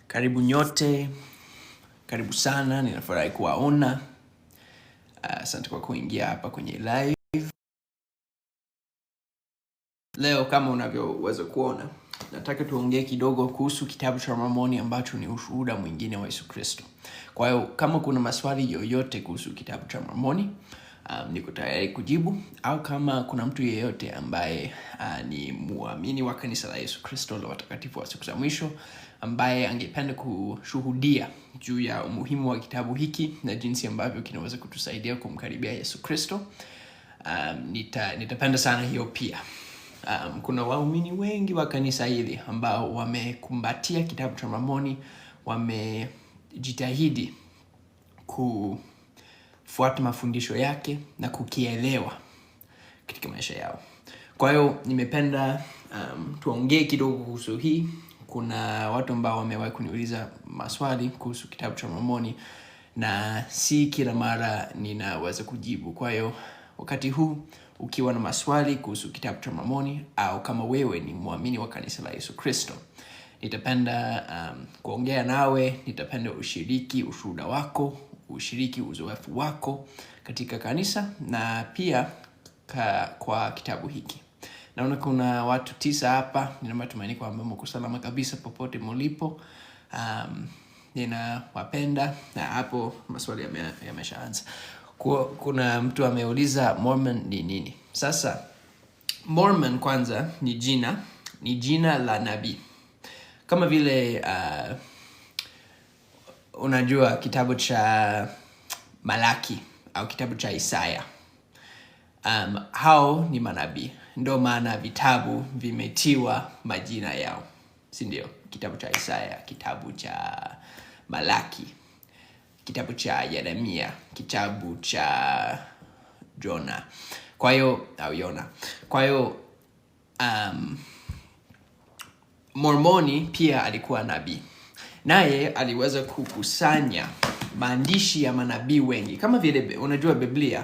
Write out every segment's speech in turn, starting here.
Karibu nyote, karibu sana, ninafurahi kuwaona. Asante kwa kuingia hapa kwenye live. Leo kama unavyoweza kuona, nataka tuongee kidogo kuhusu kitabu cha Mormoni ambacho ni ushuhuda mwingine wa Yesu Kristo. Kwa hiyo kama kuna maswali yoyote kuhusu kitabu cha Mormoni, niko tayari kujibu, au kama kuna mtu yeyote ambaye ni muamini wa kanisa la Yesu Kristo la watakatifu wa siku za mwisho ambaye angependa kushuhudia juu ya umuhimu wa kitabu hiki na jinsi ambavyo kinaweza kutusaidia kumkaribia Yesu Kristo, nitapenda sana hiyo pia. Kuna waumini wengi wa kanisa hili ambao wamekumbatia kitabu cha Mormoni, wamejitahidi kufuata mafundisho yake na kukielewa katika maisha yao. Kwa hiyo nimependa tuongee kidogo kuhusu hii. Kuna watu ambao wamewahi kuniuliza maswali kuhusu kitabu cha Mormoni na si kila mara ninaweza kujibu. Kwa hiyo wakati huu ukiwa na maswali kuhusu kitabu cha Mormoni, au kama wewe ni muamini wa kanisa la Yesu Kristo, nitapenda kuongea nawe, nitapenda ushiriki ushuhuda wako, ushiriki uzoefu wako katika kanisa na pia kwa kitabu hiki. Naona kuna watu 9 hapa, nina matumaini kwamba mko salama kabisa popote mlipo. Ninawapenda na hapo maswali yameshaanza. Kuna mtu ameuliza Mormon ni nini? Sasa Mormon kwanza ni jina la nabii. Kama vile unajua kitabu cha Malaki au kitabu cha Isaya, hao ni manabii. Ndio maana vitabu vimetiwa majina yao, si ndio? Kitabu cha Isaya, kitabu cha Malaki, kitabu cha Yeremia, kitabu cha Yona. Kwa hiyo Mormoni pia alikuwa nabii. Naye aliweza kukusanya maandishi ya manabii wengi. Kama vile unajua Biblia,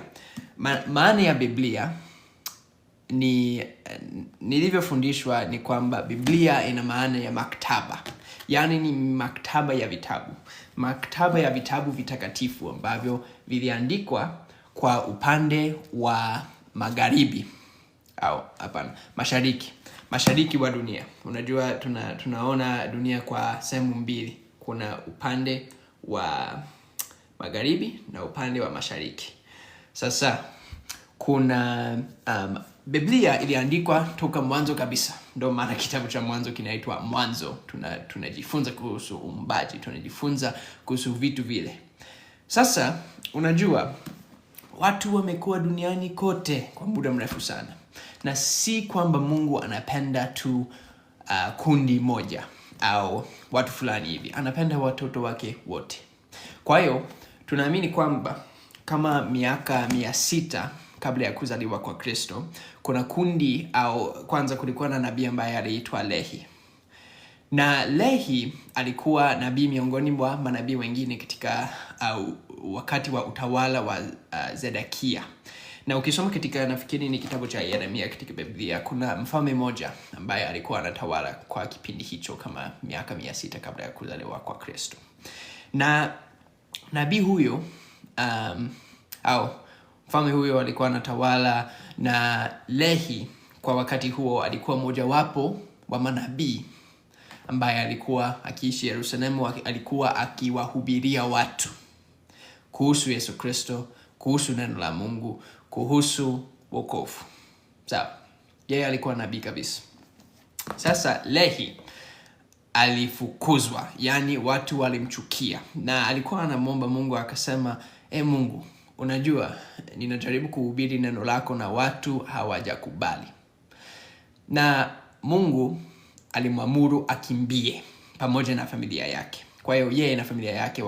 maana ya Biblia nilivyofundishwa ni kwamba Biblia ina maana ya maktaba. Yaani ni maktaba ya vitabu. Maktaba ya vitabu vitakatifu ambavyo viliandikwa kwa upande wa magharibi, au hapana, mashariki wa dunia. Unajua tunaona dunia kwa sehemu mbili. Kuna upande wa magharibi na upande wa mashariki. Sasa kuna Biblia iliandikwa toka mwanzo kabisa. Ndio maana kitabu cha Mwanzo kinaitwa Mwanzo. Tunajifunza kuhusu uumbaji, tunajifunza kuhusu vitu vile. Sasa unajua watu wamekuwa duniani kote kwa muda mrefu sana. Na si kwamba Mungu anapenda tu kundi moja au watu fulani hivi. Anapenda watoto wake wote. Kwa hiyo tunaamini kwamba kama miaka 600 kabla ya kuzaliwa kwa Kristo, kuna kundi, au kwanza kulikuwa na nabii ambaye aliitwa Lehi. Na Lehi alikuwa nabii miongoni mwa manabii wengine katika wakati wa utawala wa Zedekia. Na ukisoma katika, nafikiri ni kitabu cha Yeremia katika Biblia, kuna mfalme mmoja ambaye alikuwa anatawala kwa kipindi hicho kama miaka 600 kabla ya kuzaliwa kwa Kristo. Na nabii huyo au mfalme huyo alikuwa anatawala, na Lehi kwa wakati huo alikuwa mojawapo wa manabii ambaye alikuwa akiishi Yerusalemu, alikuwa akiwahubiria watu kuhusu Yesu Kristo, kuhusu neno la Mungu, kuhusu wokovu. Sawa. Yeye alikuwa nabii kabisa. Sasa Lehi alifukuzwa, yani watu walimchukia, na alikuwa anamwomba Mungu akasema, Mungu, unajua ninajaribu kuhubiri neno lako na watu hawajakubali. Na Mungu alimwamuru akimbie pamoja na familia yake. Kwa hiyo yeye na familia yake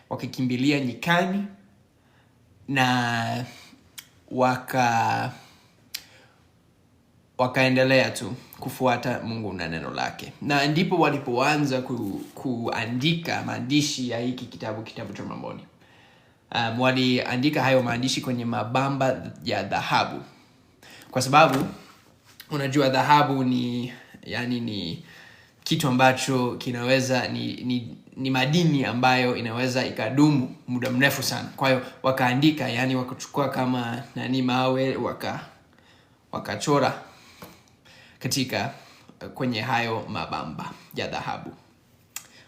wakakimbilia nyikani na wakaendelea tu kufuata Mungu na neno lake. Na ndipo walipoanza kuandika maandishi ya hiki kitabu cha Mormoni. Waliandika hayo maandishi kwenye mabamba ya dhahabu. Kwa sababu unajua dhahabu ni kitu ambacho kinaweza ni madini ambayo inaweza ikadumu muda mrefu sana. Kwa hiyo wakaandika, yani wakachukua kama mawe wakachora katika kwenye hayo mabamba ya dhahabu.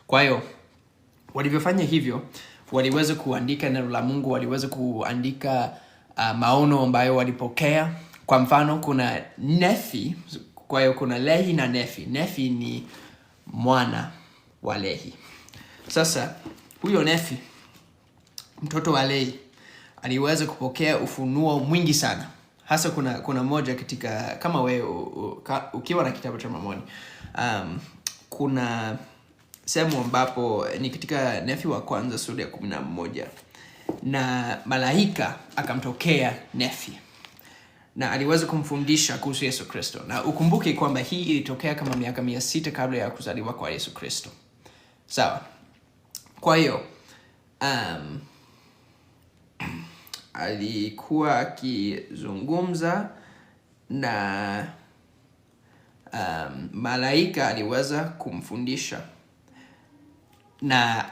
Kwa hiyo walivyofanya hivyo, waliweza kuandika neno la Mungu, waliweza kuandika maono ambayo walipokea. Kwa mfano kuna Nefi, kwa hiyo kuna Lehi na Nefi. Nefi ni mwana wa Lehi. Sasa huyo Nefi, mtoto wa Lehi, aliweza kupokea ufunuo mwingi sana. Hasa kuna moja katika, kama wewe ukiwa na kitabu cha Mormoni, kuna sehemu ambapo ni katika Nefi wa kwanza sura ya 11, na malaika akamtokea Nefi na aliweza kumfundisha kuhusu Yesu Kristo. Na ukumbuke kwamba hii ilitokea kama miaka 600 kabla ya kuzaliwa kwa Yesu Kristo. Sawa. Kwa hiyo alikuwa akizungumza na malaika aliweza kumfundisha. Na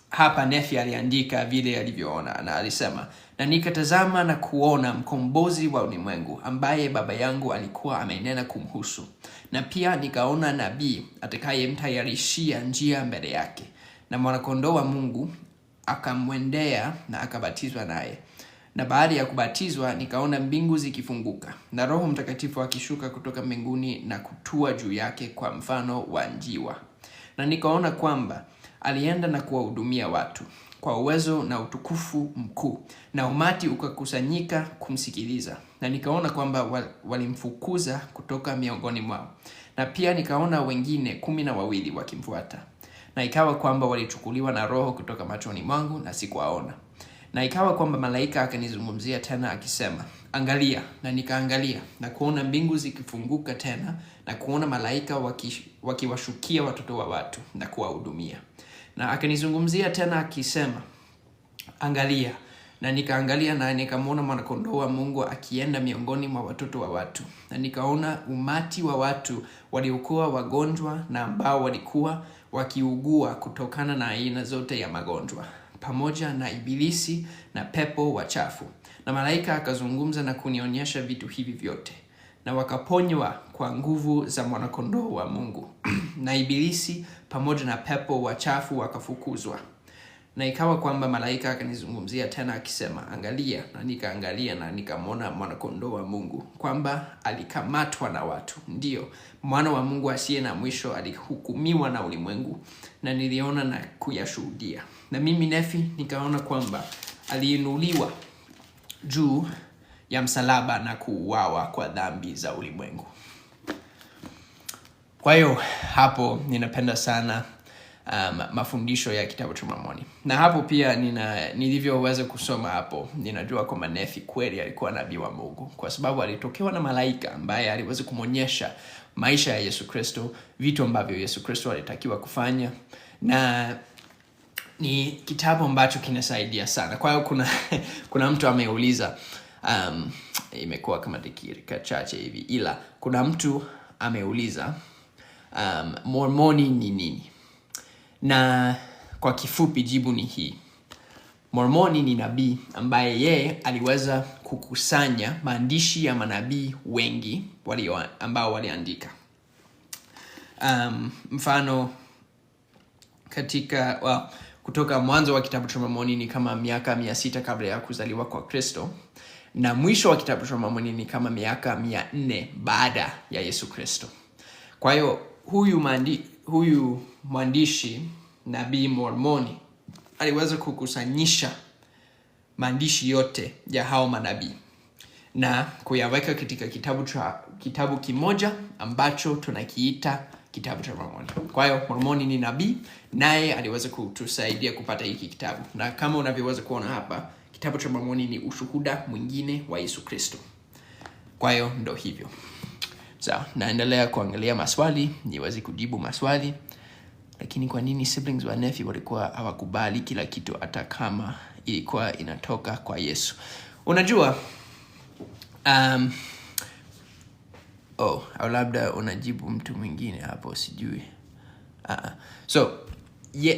hapa Nefi aliandika vile alivyoona, na alisema, na nikatazama na kuona mkombozi wa ulimwengu ambaye baba yangu alikuwa amenena kumhusu. Na pia nikaona nabii atakayemtayarishia njia mbele yake. Na mwanakondoo wa Mungu akamwendea na akabatizwa naye. Na baada ya kubatizwa nikaona mbingu zikifunguka na Roho Mtakatifu akishuka kutoka mbinguni na kutua juu yake kwa mfano wa njiwa. Na nikaona kwamba alienda na kuwahudumia watu kwa uwezo na utukufu mkuu, na umati ukakusanyika kumsikiliza. Na nikaona kwamba walimfukuza kutoka miongoni mwao. Na pia nikaona wengine 12 wakimfuata. Na ikawa kwamba walichukuliwa na Roho kutoka machoni mwangu na sikuwaona. Na ikawa kwamba malaika akanizungumzia tena akisema, angalia. Na nikaangalia na kuona mbingu zikifunguka tena, na kuona malaika wakiwashukia watoto wa watu na kuwahudumia. Na akanizungumzia tena akisema, angalia. Na nikaangalia na nikamwona mwana-kondoo wa Mungu akienda miongoni mwa watoto wa watu. Na nikaona umati wa watu waliokuwa wagonjwa na ambao walikuwa wakiugua kutokana na aina zote ya magonjwa, pamoja na ibilisi na pepo wachafu. Na malaika akazungumza na kunionyesha vitu hivi vyote. Na wakaponywa kwa nguvu za mwana-kondoo wa Mungu. Na ibilisi pamoja na pepo wachafu wakafukuzwa. Na ikawa kwamba malaika akanizungumzia tena akisema, angalia. Na nikaangalia na nikamwona mwana-kondoo wa Mungu kwamba alikamatwa na watu. Ndiyo, mwana wa Mungu asiye na mwisho alihukumiwa na ulimwengu, na niliona na kuyashuhudia. Na mimi Nefi nikaona kwamba aliinuliwa juu ya msalaba na kuuawa kwa dhambi za ulimwengu. Kwa hiyo hapo ninapenda sana mafundisho ya kitabu cha Mormoni. Na hapo pia nilivyoweza kusoma hapo, ninajua kwamba Nefi kweli alikuwa nabii wa Mungu, kwa sababu alitokewa na malaika ambaye aliweza kumonyesha maisha ya Yesu Kristo, vitu ambavyo Yesu Kristo alitakiwa kufanya. Na ni kitabu ambacho kinasaidia sana. Kwa hiyo kuna mtu ameuliza, imekuwa kama dakika chache hivi, ila kuna mtu ameuliza Mormoni ni nini? Na kwa kifupi jibu ni hii. Mormoni ni nabii ambaye yeye aliweza kukusanya maandishi ya manabii wengi ambao waliandika. Mfano kutoka mwanzo wa kitabu cha Mormoni ni kama miaka 600 kabla ya kuzaliwa kwa Kristo, na mwisho wa kitabu cha Mormoni ni kama miaka 400 baada ya Yesu Kristo. Kwa hiyo huyu mwandishi nabii Mormoni aliweza kukusanyisha maandishi yote ya hao manabii na kuyaweka katika kitabu kimoja ambacho tunakiita kitabu cha Mormoni. Kwa hiyo Mormoni ni nabii, naye aliweza kutusaidia kupata hiki kitabu. Na kama unavyoweza kuona hapa, kitabu cha Mormoni ni ushuhuda mwingine wa Yesu Kristo. Kwa hiyo ndo hivyo. Sawa, naendelea kuangalia maswali, niweze kujibu maswali. Lakini kwa nini siblings wa Nefi walikuwa hawakubali kila kitu hata kama ilikuwa inatoka kwa Yesu? Unajua, au labda unajibu mtu mwingine hapo, sijui. So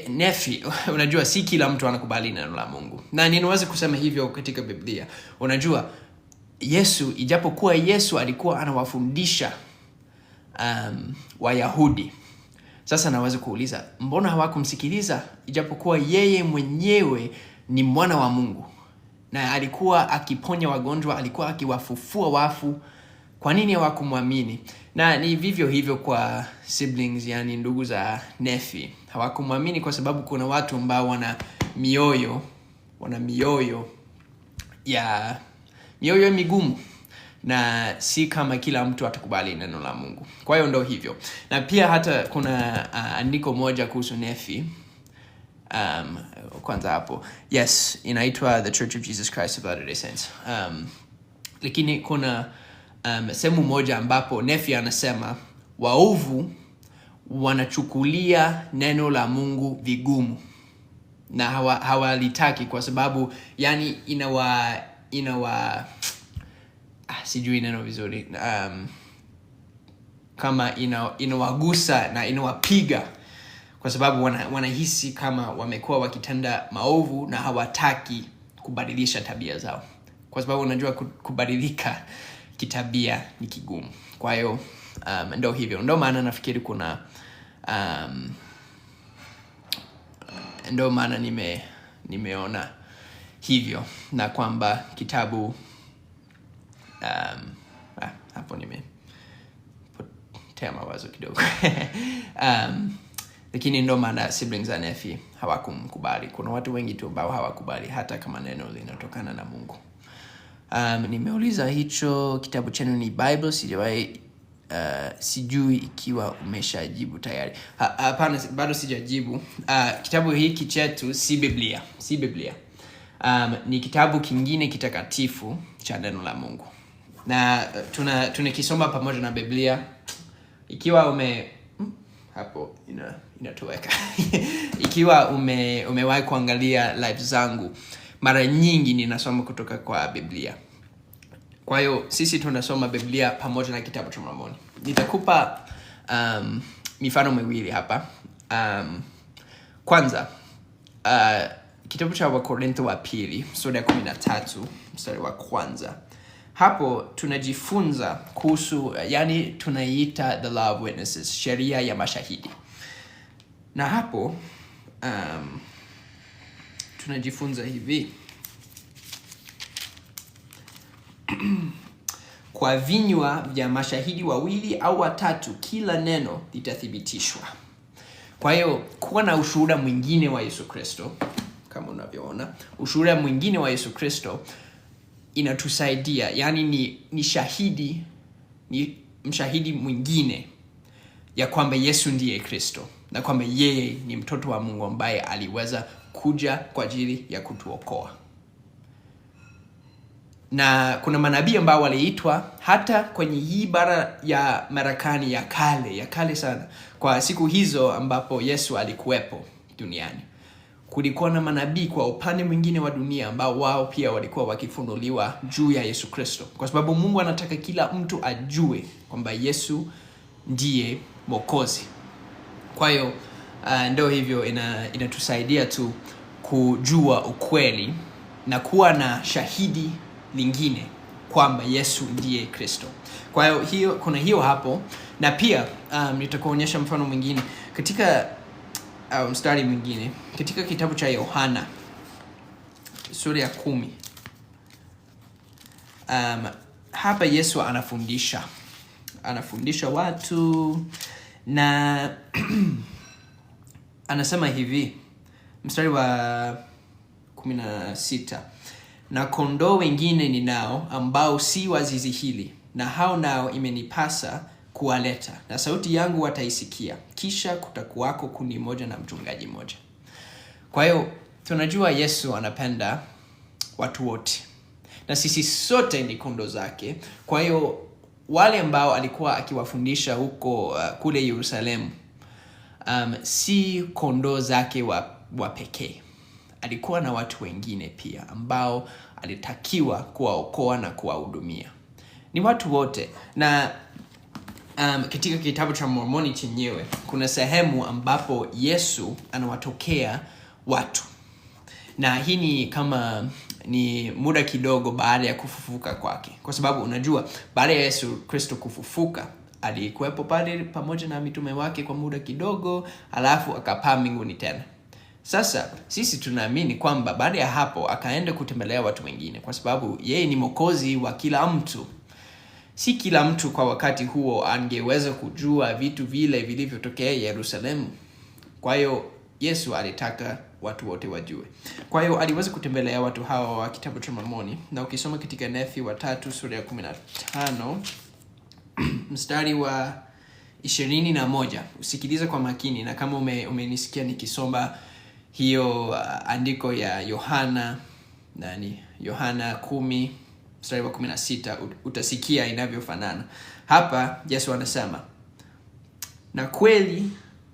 Nefi, unajua si kila mtu anakubali neno la Mungu, na ninaweza kusema hivyo katika Biblia. Unajua Yesu, ijapokuwa Yesu alikuwa anawafundisha Wayahudi, sasa naweza kuuliza, mbona hawakumsikiliza? Ijapokuwa yeye mwenyewe ni mwana wa Mungu na alikuwa akiponya wagonjwa, alikuwa akiwafufua wafu, kwa nini hawakumwamini? Na ni vivyo hivyo kwa siblings, yani ndugu za Nefi. Hawakumwamini kwa sababu kuna watu ambao wana mioyo ya migumu, na si kama kila mtu atakubali neno la Mungu. Kwa hiyo ndo hivyo. Na pia hata kuna andiko moja kuhusu Nefi. Kwanza hapo, yes, inaitwa The Church of Jesus Christ of Latter-day Saints. Lakini kuna sehemu moja ambapo Nefi anasema waovu wanachukulia neno la Mungu vigumu na hawalitaki kwa sababu yani sijui neno vizuri, kama inawagusa na inawapiga kwa sababu wanahisi kama wamekuwa wakitenda maovu na hawataki kubadilisha tabia zao, kwa sababu unajua kubadilika kitabia ni kigumu. Kwa hiyo ndo hivyo, ndo maana nafikiri kuna ndo maana nimeona hivyo, na kwamba kitabu hapo nimepotea mawazo kidogo. Lakini ndo maana siblings za Nefi hawakumkubali. Kuna watu wengi tu ambao hawakubali hata kama neno linatokana na Mungu. Nimeuliza hicho kitabu chenu ni Bible, sijui ikiwa umeshajibu tayari. Hapana, bado sijajibu. Kitabu hiki chetu si Biblia. Ni kitabu kingine kitakatifu cha neno la Mungu. Na tunakisoma pamoja na Biblia. Ikiwa hapo inatoweka. Ikiwa umewahi kuangalia live zangu, mara nyingi ninasoma kutoka kwa Biblia. Kwa hiyo sisi tunasoma Biblia pamoja na kitabu cha Mormoni. Nitakupa mifano miwili hapa. Kwanza, kitabu cha Wakorintho wa pili, sura ya 13, mstari wa kwanza. Hapo tunajifunza kuhusu, yani tunaiita the law of witnesses, sheria ya mashahidi. Na hapo tunajifunza hivi: kwa vinywa vya mashahidi wawili au watatu kila neno litathibitishwa. Kwa hiyo kuwa na ushuhuda mwingine wa Yesu Kristo, kama unavyoona, ushuhuda mwingine wa Yesu Kristo inatusaidia, yani ni shahidi, ni mshahidi mwingine ya kwamba Yesu ndiye Kristo na kwamba yeye ni mtoto wa Mungu ambaye aliweza kuja kwa ajili ya kutuokoa. Na kuna manabii ambao waliitwa hata kwenye hii bara ya Marekani ya kale sana, kwa siku hizo ambapo Yesu alikuwepo duniani. Kulikuwa na manabii kwa upande mwingine wa dunia ambao wao pia walikuwa wakifunuliwa juu ya Yesu Kristo, kwa sababu Mungu anataka kila mtu ajue kwamba Yesu ndiye Mwokozi. Kwa hiyo ndio hivyo, inatusaidia tu kujua ukweli na kuwa na shahidi lingine kwamba Yesu ndiye Kristo. Kwa hiyo kuna hiyo hapo, na pia nitakuonyesha mfano mwingine katika mstari mwingine katika kitabu cha Yohana sura ya 10. Hapa Yesu anafundisha watu na anasema hivi, mstari wa 16: na kondoo wengine ninao ambao si wa zizi hili, na hao nao imenipasa kuwaleta, na sauti yangu wataisikia, kisha kutakuwako kundi moja na mchungaji mmoja. Kwa hiyo tunajua Yesu anapenda watu wote, na sisi sote ni kondoo zake. Kwa hiyo wale ambao alikuwa akiwafundisha huko kule Yerusalemu, si kondoo zake wa pekee. Alikuwa na watu wengine pia ambao alitakiwa kuwaokoa na kuwahudumia. Ni watu wote. Na katika kitabu cha Mormoni chenyewe kuna sehemu ambapo Yesu anawatokea watu, na hii ni kama ni muda kidogo baada ya kufufuka kwake, kwa sababu unajua baada ya Yesu Kristo kufufuka alikuwepo pale pamoja na mitume wake kwa muda kidogo, alafu akapaa mbinguni tena. Sasa sisi tunaamini kwamba baada ya hapo akaenda kutembelea watu wengine, kwa sababu yeye ni Mwokozi wa kila mtu. Si kila mtu kwa wakati huo angeweza kujua vitu vile vilivyotokea Yerusalemu. Kwa hiyo Yesu alitaka watu wote wajue. Kwa hiyo aliweza kutembelea watu hawa wa kitabu cha Mormoni, na ukisoma katika Nefi 3 sura ya 15 mstari wa 21, usikilize kwa makini, na kama umenisikia nikisoma hiyo andiko ya Yohana 10 mstari wa 16, utasikia inavyofanana. Hapa Yesu anasema, na kweli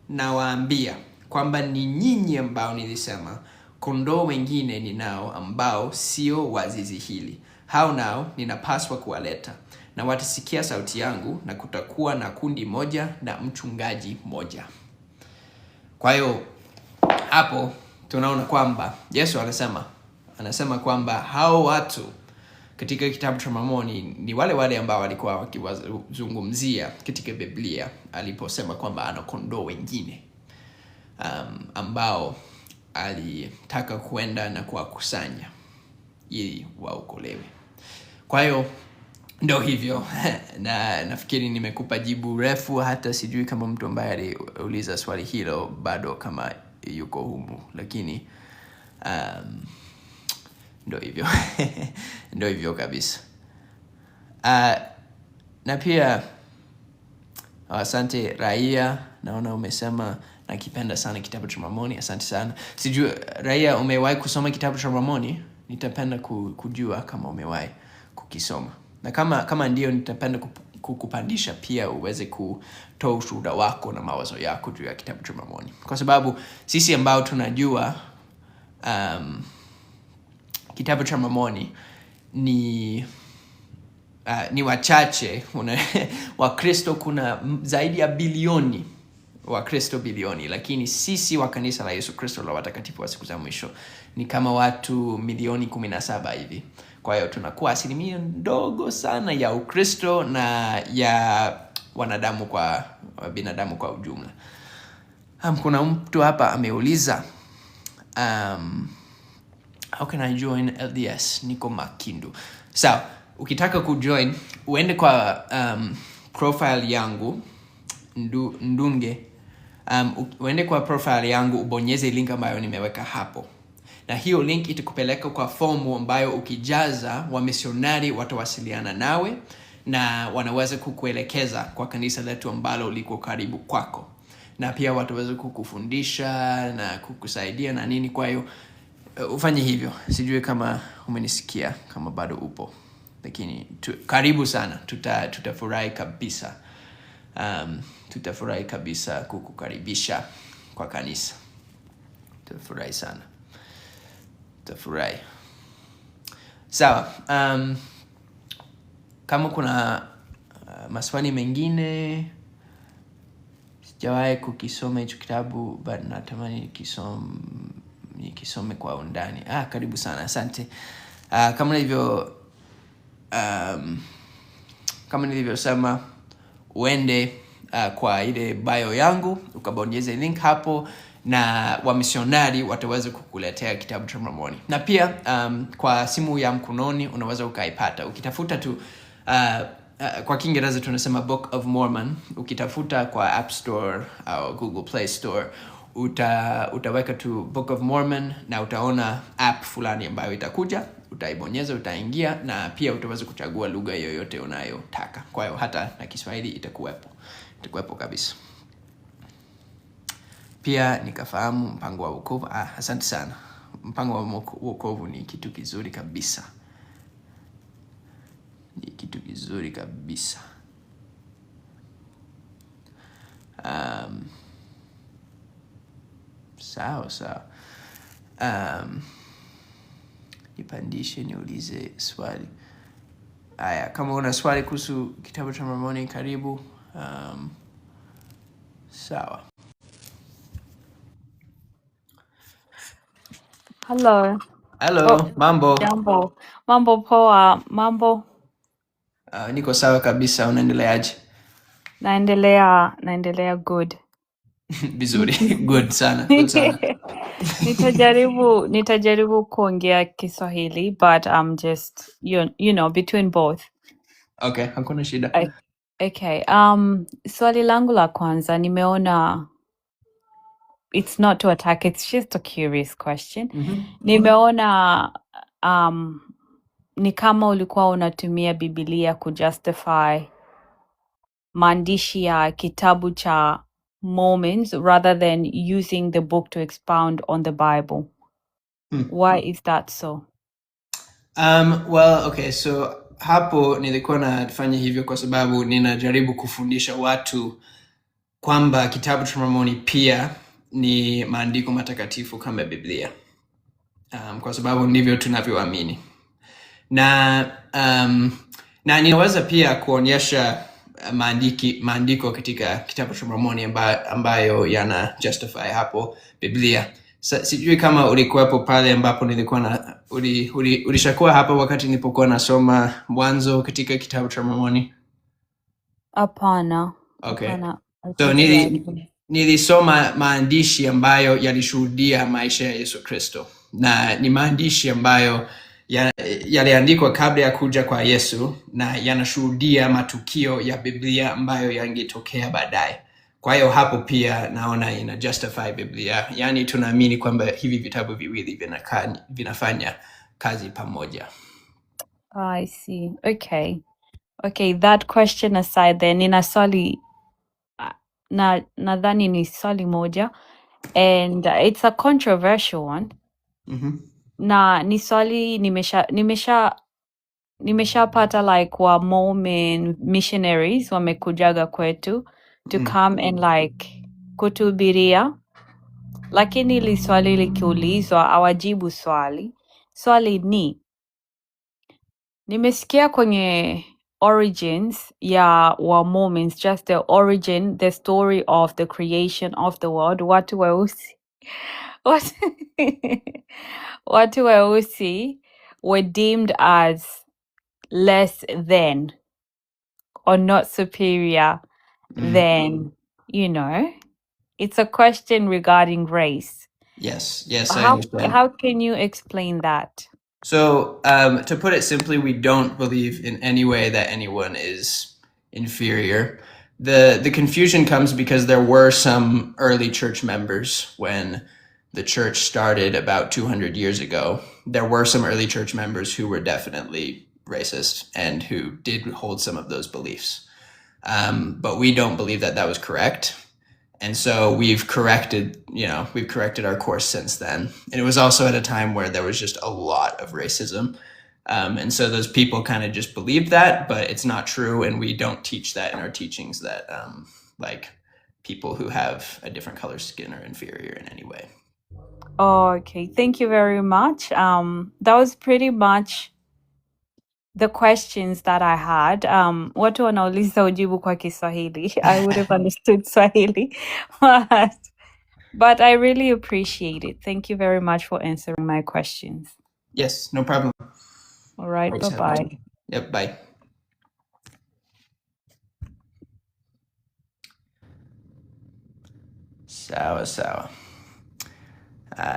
nawaambia kwamba ni nyinyi ambao nilisema kondoo wengine ninao ambao sio wa zizi hili. Hao nao ninapaswa kuwaleta, na watasikia sauti yangu, na kutakuwa na kundi moja na mchungaji moja. Kwa hiyo hapo tunaona kwamba Yesu anasema kwamba hao watu katika kitabu cha Mormoni ni wale ambao walikuwa wakiwazungumzia katika Biblia aliposema kwamba ana kondoo wengine ambao alitaka kuenda na kuwakusanya ili waokolewe. Kwa hiyo ndio hivyo. Na nafikiri nimekupa jibu refu, hata sijui kama mtu ambaye aliuliza swali hilo bado kama yuko humu, lakini ndio hivyo. Ndio hivyo kabisa. Na pia asante Raia, naona umesema nakipenda sana kitabu cha Mormoni. Asante sana. Sijui Raia, umewahi kusoma kitabu cha Mormoni? Nitapenda kujua kama umewahi kukisoma. Na kama ndio, nitapenda kukupandisha pia uweze kutoa ushuhuda wako na mawazo yako juu ya kitabu cha Mormoni. Kwa sababu sisi ambao tunajua kitabu cha Mormoni ni wachache. Wakristo kuna zaidi ya bilioni, Wakristo bilioni, lakini sisi wa kanisa la Yesu Kristo la watakatifu wa siku za mwisho ni kama watu milioni 17 hivi. Kwa hiyo tunakuwa asilimia ndogo sana ya Ukristo na ya binadamu kwa ujumla. Kuna mtu hapa ameuliza, how can I join LDS? Niko Makindu. So, ukitaka kujoin, uende kwa profile yangu, Ndunge. Uende kwa profile yangu, ubonyeze link ambayo nimeweka hapo. Na hiyo link itakupeleka kwa fomu ambayo ukijaza wamisionari watawasiliana nawe na wanaweza kukuelekeza kwa kanisa letu ambalo liko karibu kwako. Na pia wataweza kukufundisha na kukusaidia na nini. Kwa hiyo ufanye hivyo. Sijui kama umenisikia, kama bado upo. Lakini karibu sana. Tutafurahi kabisa. Tutafurahi kabisa kukukaribisha kwa kanisa. Tutafurahi sana. Tutafurahi. Sawa. Kama kuna maswali mengine, sijawahi kukisoma hicho kitabu, but natamani nikisome kwa undani. Karibu sana. Asante. Kama nilivyosema, uende kwa ile bio yangu, ukabonyeze link hapo, na wamisionari wataweza kukuletea kitabu cha Mormoni. Na pia kwa simu ya mkononi unaweza ukaipata. Ukitafuta tu kwa Kiingereza tunasema Book of Mormon. Ukitafuta kwa App Store au Google Play Store, utaweka tu Book of Mormon na utaona app fulani ambayo itakuja. Utaibonyeza, utaingia, na pia utaweza kuchagua lugha yoyote unayotaka. Kwa hiyo hata na Kiswahili itakuwepo kabisa. Pia nikafahamu mpango wa wokovu. Asante sana. Mpango wa wokovu ni kitu kizuri kabisa. Ni kitu kizuri kabisa. Sawa. Nipandishe niulize swali. Kama una swali kuhusu kitabu cha Mormoni, karibu. Sawa. Hello. Hello, mambo. Jambo. Mambo poa. Mambo. Niko sawa kabisa, unaendeleaje? Naendelea good. Vizuri. Good sana. Nitajaribu kuongea Kiswahili, but I'm just you know between both. Okay, hakuna shida. Okay. Swali langu la kwanza nimeona, it's not to attack, it's just a curious question. Nimeona ni kama ulikuwa unatumia Biblia kujustify maandishi ya kitabu cha Mormons rather than using the book to expound on the Bible. Why is that so? Well, okay, so hapo nilikuwa nafanya hivyo kwa sababu ninajaribu kufundisha watu kwamba kitabu cha Mormoni pia ni maandiko matakatifu kama Biblia. Kwa sababu ndivyo tunavyoamini. Na ninaweza pia kuonyesha maandiko katika kitabu cha Mormoni ambayo yana justify hapo Biblia. Sijui kama ulikuwepo pale ambapo nilikuwa ulishakuwa hapa wakati nilipokuwa nasoma Mwanzo katika kitabu cha Mormoni? Hapana. Okay. Hapana. So nilisoma maandishi ambayo yalishuhudia maisha ya Yesu Kristo, na ni maandishi ambayo yaliandikwa kabla ya kuja kwa Yesu na yanashuhudia matukio ya Biblia ambayo yangetokea baadaye. Kwa hiyo hapo pia naona ina justify Biblia. Yani tunaamini kwamba hivi vitabu viwili vinafanya kazi pamoja. I see. Okay, that question aside, then nina swali nadhani ni swali moja, and it's a controversial one. Na ni swali nimeshapata like wa Mormon missionaries wamekujaga kwetu to come and like kutuhubiria, lakini ili swali likiulizwa awajibu swali ni, nimesikia kwenye origins ya wa Mormons, just the origin, the story of the creation of the world, watu weusi were deemed as less than or not superior than, you know. It's a question regarding race. Yes, I understand. How can you explain that? So, to put it simply, we don't believe in any way that anyone is inferior. The confusion comes because there were some early church members when the church started about 200 years ago. There were some early church members who were definitely racist and who did hold some of those beliefs. But we don't believe that was correct. And so we've corrected our course since then. And it was also at a time where there was just a lot of racism. And so those people kind of just believed that, but it's not true. And we don't teach that in our teachings, that like people who have a different color skin are inferior in any way. Okay, thank you very much. That was pretty much the questions that I had. Watu wanauliza ujibu kwa Kiswahili. I would have understood Swahili. But I really appreciate it. Thank you very much for answering my questions. Yes, no problem. All right, bye-bye. Yep, bye. Sawa.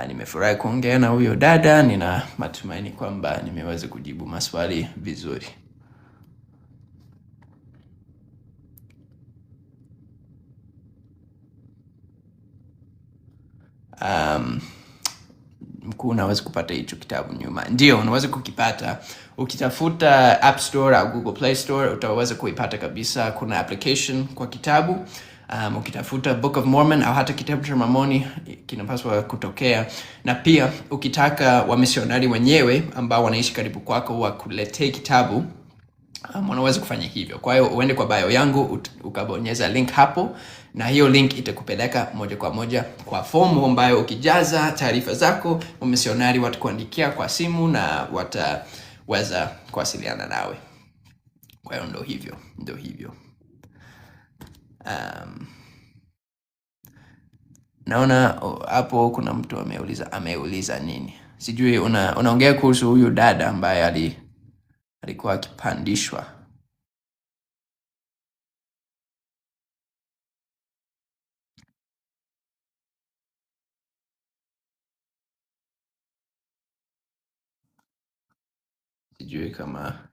Nimefurahi kuongea na huyo dada. Nina matumaini kwamba nimeweza kujibu maswali vizuri. Mkuu, unaweza kupata hicho kitabu nyuma. Ndio, unaweza kukipata. Ukitafuta App Store au Google Play Store, utaweza kuipata kabisa. Kuna application kwa kitabu. Ukitafuta Book of Mormon au hata kitabu cha Mormoni kinapaswa kutokea. Na pia ukitaka wamisionari wenyewe ambao wanaishi karibu kwako wakuletee kitabu, unaweza kufanya hivyo. Kwa hiyo uende kwa bio yangu, ukabonyeza link hapo, na hiyo link itakupeleka moja kwa moja kwa fomu ambayo ukijaza taarifa zako, wamisionari watakuandikia kwa simu na wataweza kuwasiliana nawe. Kwa hiyo ndo hivyo. Naona hapo kuna mtu ameuliza nini. Sijui unaongea kuhusu huyu dada ambaye alikuwa akipandishwa. Sijui kama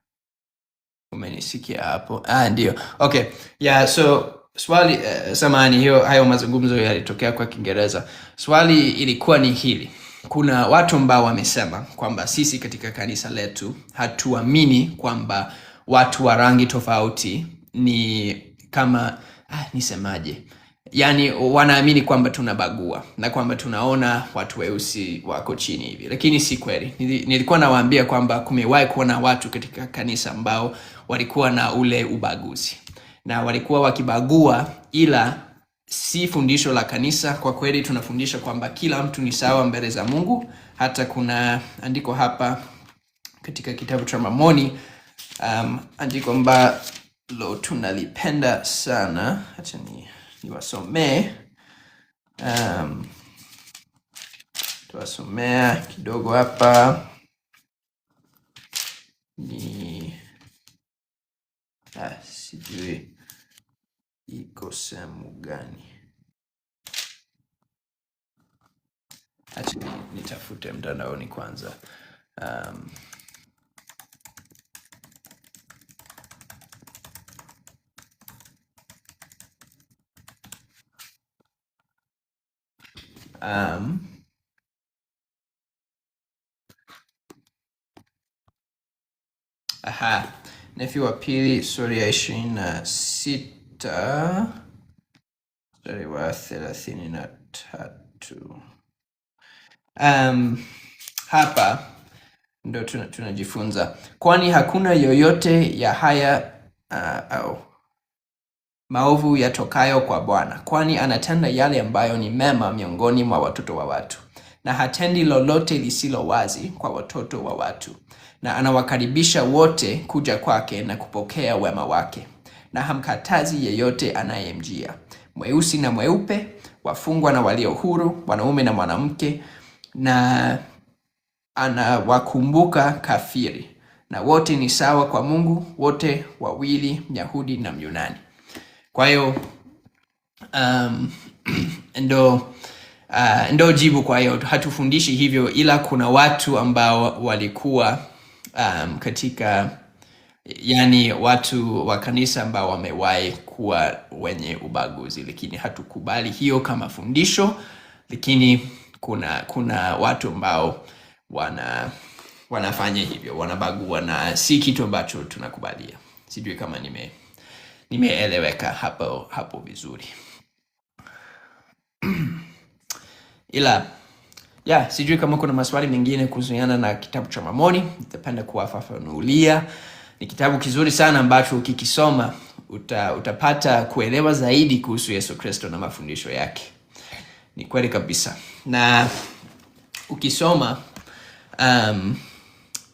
umenisikia hapo. Ndio. Okay. Yeah, so swali samahani, hayo mazungumzo yalitokea kwa Kiingereza. Swali ilikuwa ni hili. Kuna watu ambao wamesema kwamba sisi katika kanisa letu hatuamini kwamba watu wa rangi tofauti ni kama nisemaje? Yani wanaamini kwamba tunabagua na kwamba tunaona watu weusi wako chini hivi, lakini si kweli. Nilikuwa nawaambia kwamba kumewahi kuona watu katika kanisa ambao walikuwa na ule ubaguzi na walikuwa wakibagua, ila si fundisho la kanisa. Kwa kweli tunafundisha kwamba kila mtu ni sawa mbele za Mungu. Hata kuna andiko hapa katika kitabu cha Mormoni, andiko ambalo tunalipenda sana. Acha niwasomee. Tuwasomea kidogo hapa. Sijui iko sehemu gani. Acha nitafute mtandaoni kwanza. Nefi wa pili sura ya 26 mstari wa 33. Hapa ndo tunajifunza, kwani hakuna yoyote ya haya maovu yatokayo kwa Bwana, kwani anatenda yale ambayo ni mema miongoni mwa watoto wa watu, na hatendi lolote lisilo wazi kwa watoto wa watu, na anawakaribisha wote kuja kwake na kupokea wema wake, na hamkatazi yeyote anayemjia, mweusi na mweupe, wafungwa na walio huru, wanaume na mwanamke, na anawakumbuka kafiri, na wote ni sawa kwa Mungu, wote wawili, Myahudi na Myunani. Kwa hiyo ndo jibu. Kwa hiyo hatufundishi hivyo, ila kuna watu ambao walikuwa katika, yani watu wa kanisa ambao wamewahi kuwa wenye ubaguzi, lakini hatukubali hiyo kama fundisho. Lakini kuna watu ambao wanafanya hivyo, wanabagua, na si kitu ambacho tunakubalia. Sijui kama nimeeleweka hapo vizuri. Ila sijui kama kuna maswali mengine kuhusiana na kitabu cha Mormoni. Nitapenda kuwafafanulia. Ni kitabu kizuri sana ambacho ukikisoma utapata kuelewa zaidi kuhusu Yesu Kristo na mafundisho yake. Ni kweli kabisa. Na ukisoma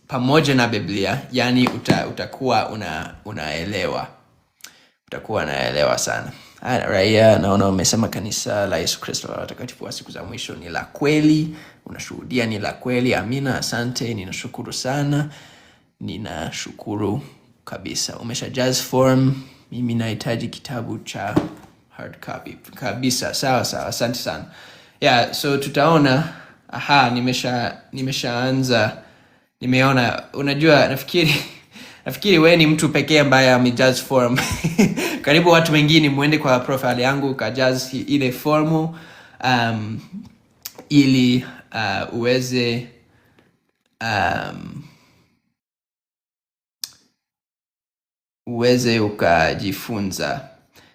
pamoja na Biblia, yani utakuwa unaelewa. Utakuwa unaelewa sana. Raia, naona umesema kanisa la Yesu Kristo la watakatifu wa siku za mwisho ni la kweli. Unashuhudia ni la kweli. Amina, asante, ninashukuru sana. Ninashukuru kabisa. Umeshajaza form. Mimi nahitaji kitabu cha hard copy kabisa. Sawa, asante sana. So tutaona. Nimeshaanza. Nimeona, unajua, nafikiri wewe ni mtu pekee ambaye amejaza form. Karibu watu wengine muende kwa profile yangu kajaza ile formu ili uweze ukajifunza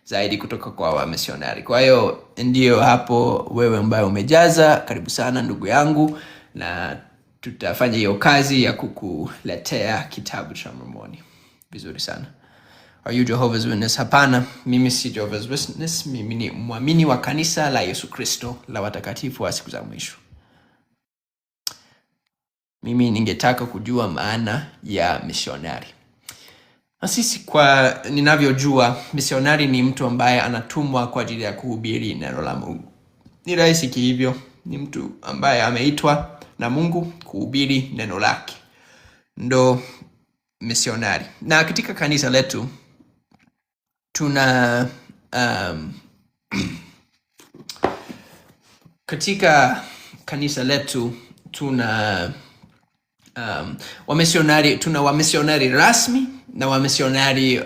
zaidi kutoka kwa wamisionari. Kwa hiyo ndio hapo, wewe ambaye umejaza, karibu sana ndugu yangu, na tutafanya hiyo kazi ya kukuletea kitabu cha Mormoni. Vizuri sana. Are you Jehovah's Witness? Hapana, mimi si Jehovah's Witness. Mimi ni muamini wa kanisa la Yesu Kristo la watakatifu wa siku za mwisho. Mimi ningetaka kujua maana ya misionari. Sisi kwa ninavyojua, misionari ni mtu ambaye anatumwa kwa ajili ya kuhubiri neno la Mungu. Ni rahisi hivyo, ni mtu ambaye ameitwa na Mungu kuhubiri neno lake. Ndo misionari. Na katika kanisa letu tuna katika kanisa letu tuna wamisionari rasmi na wamisionari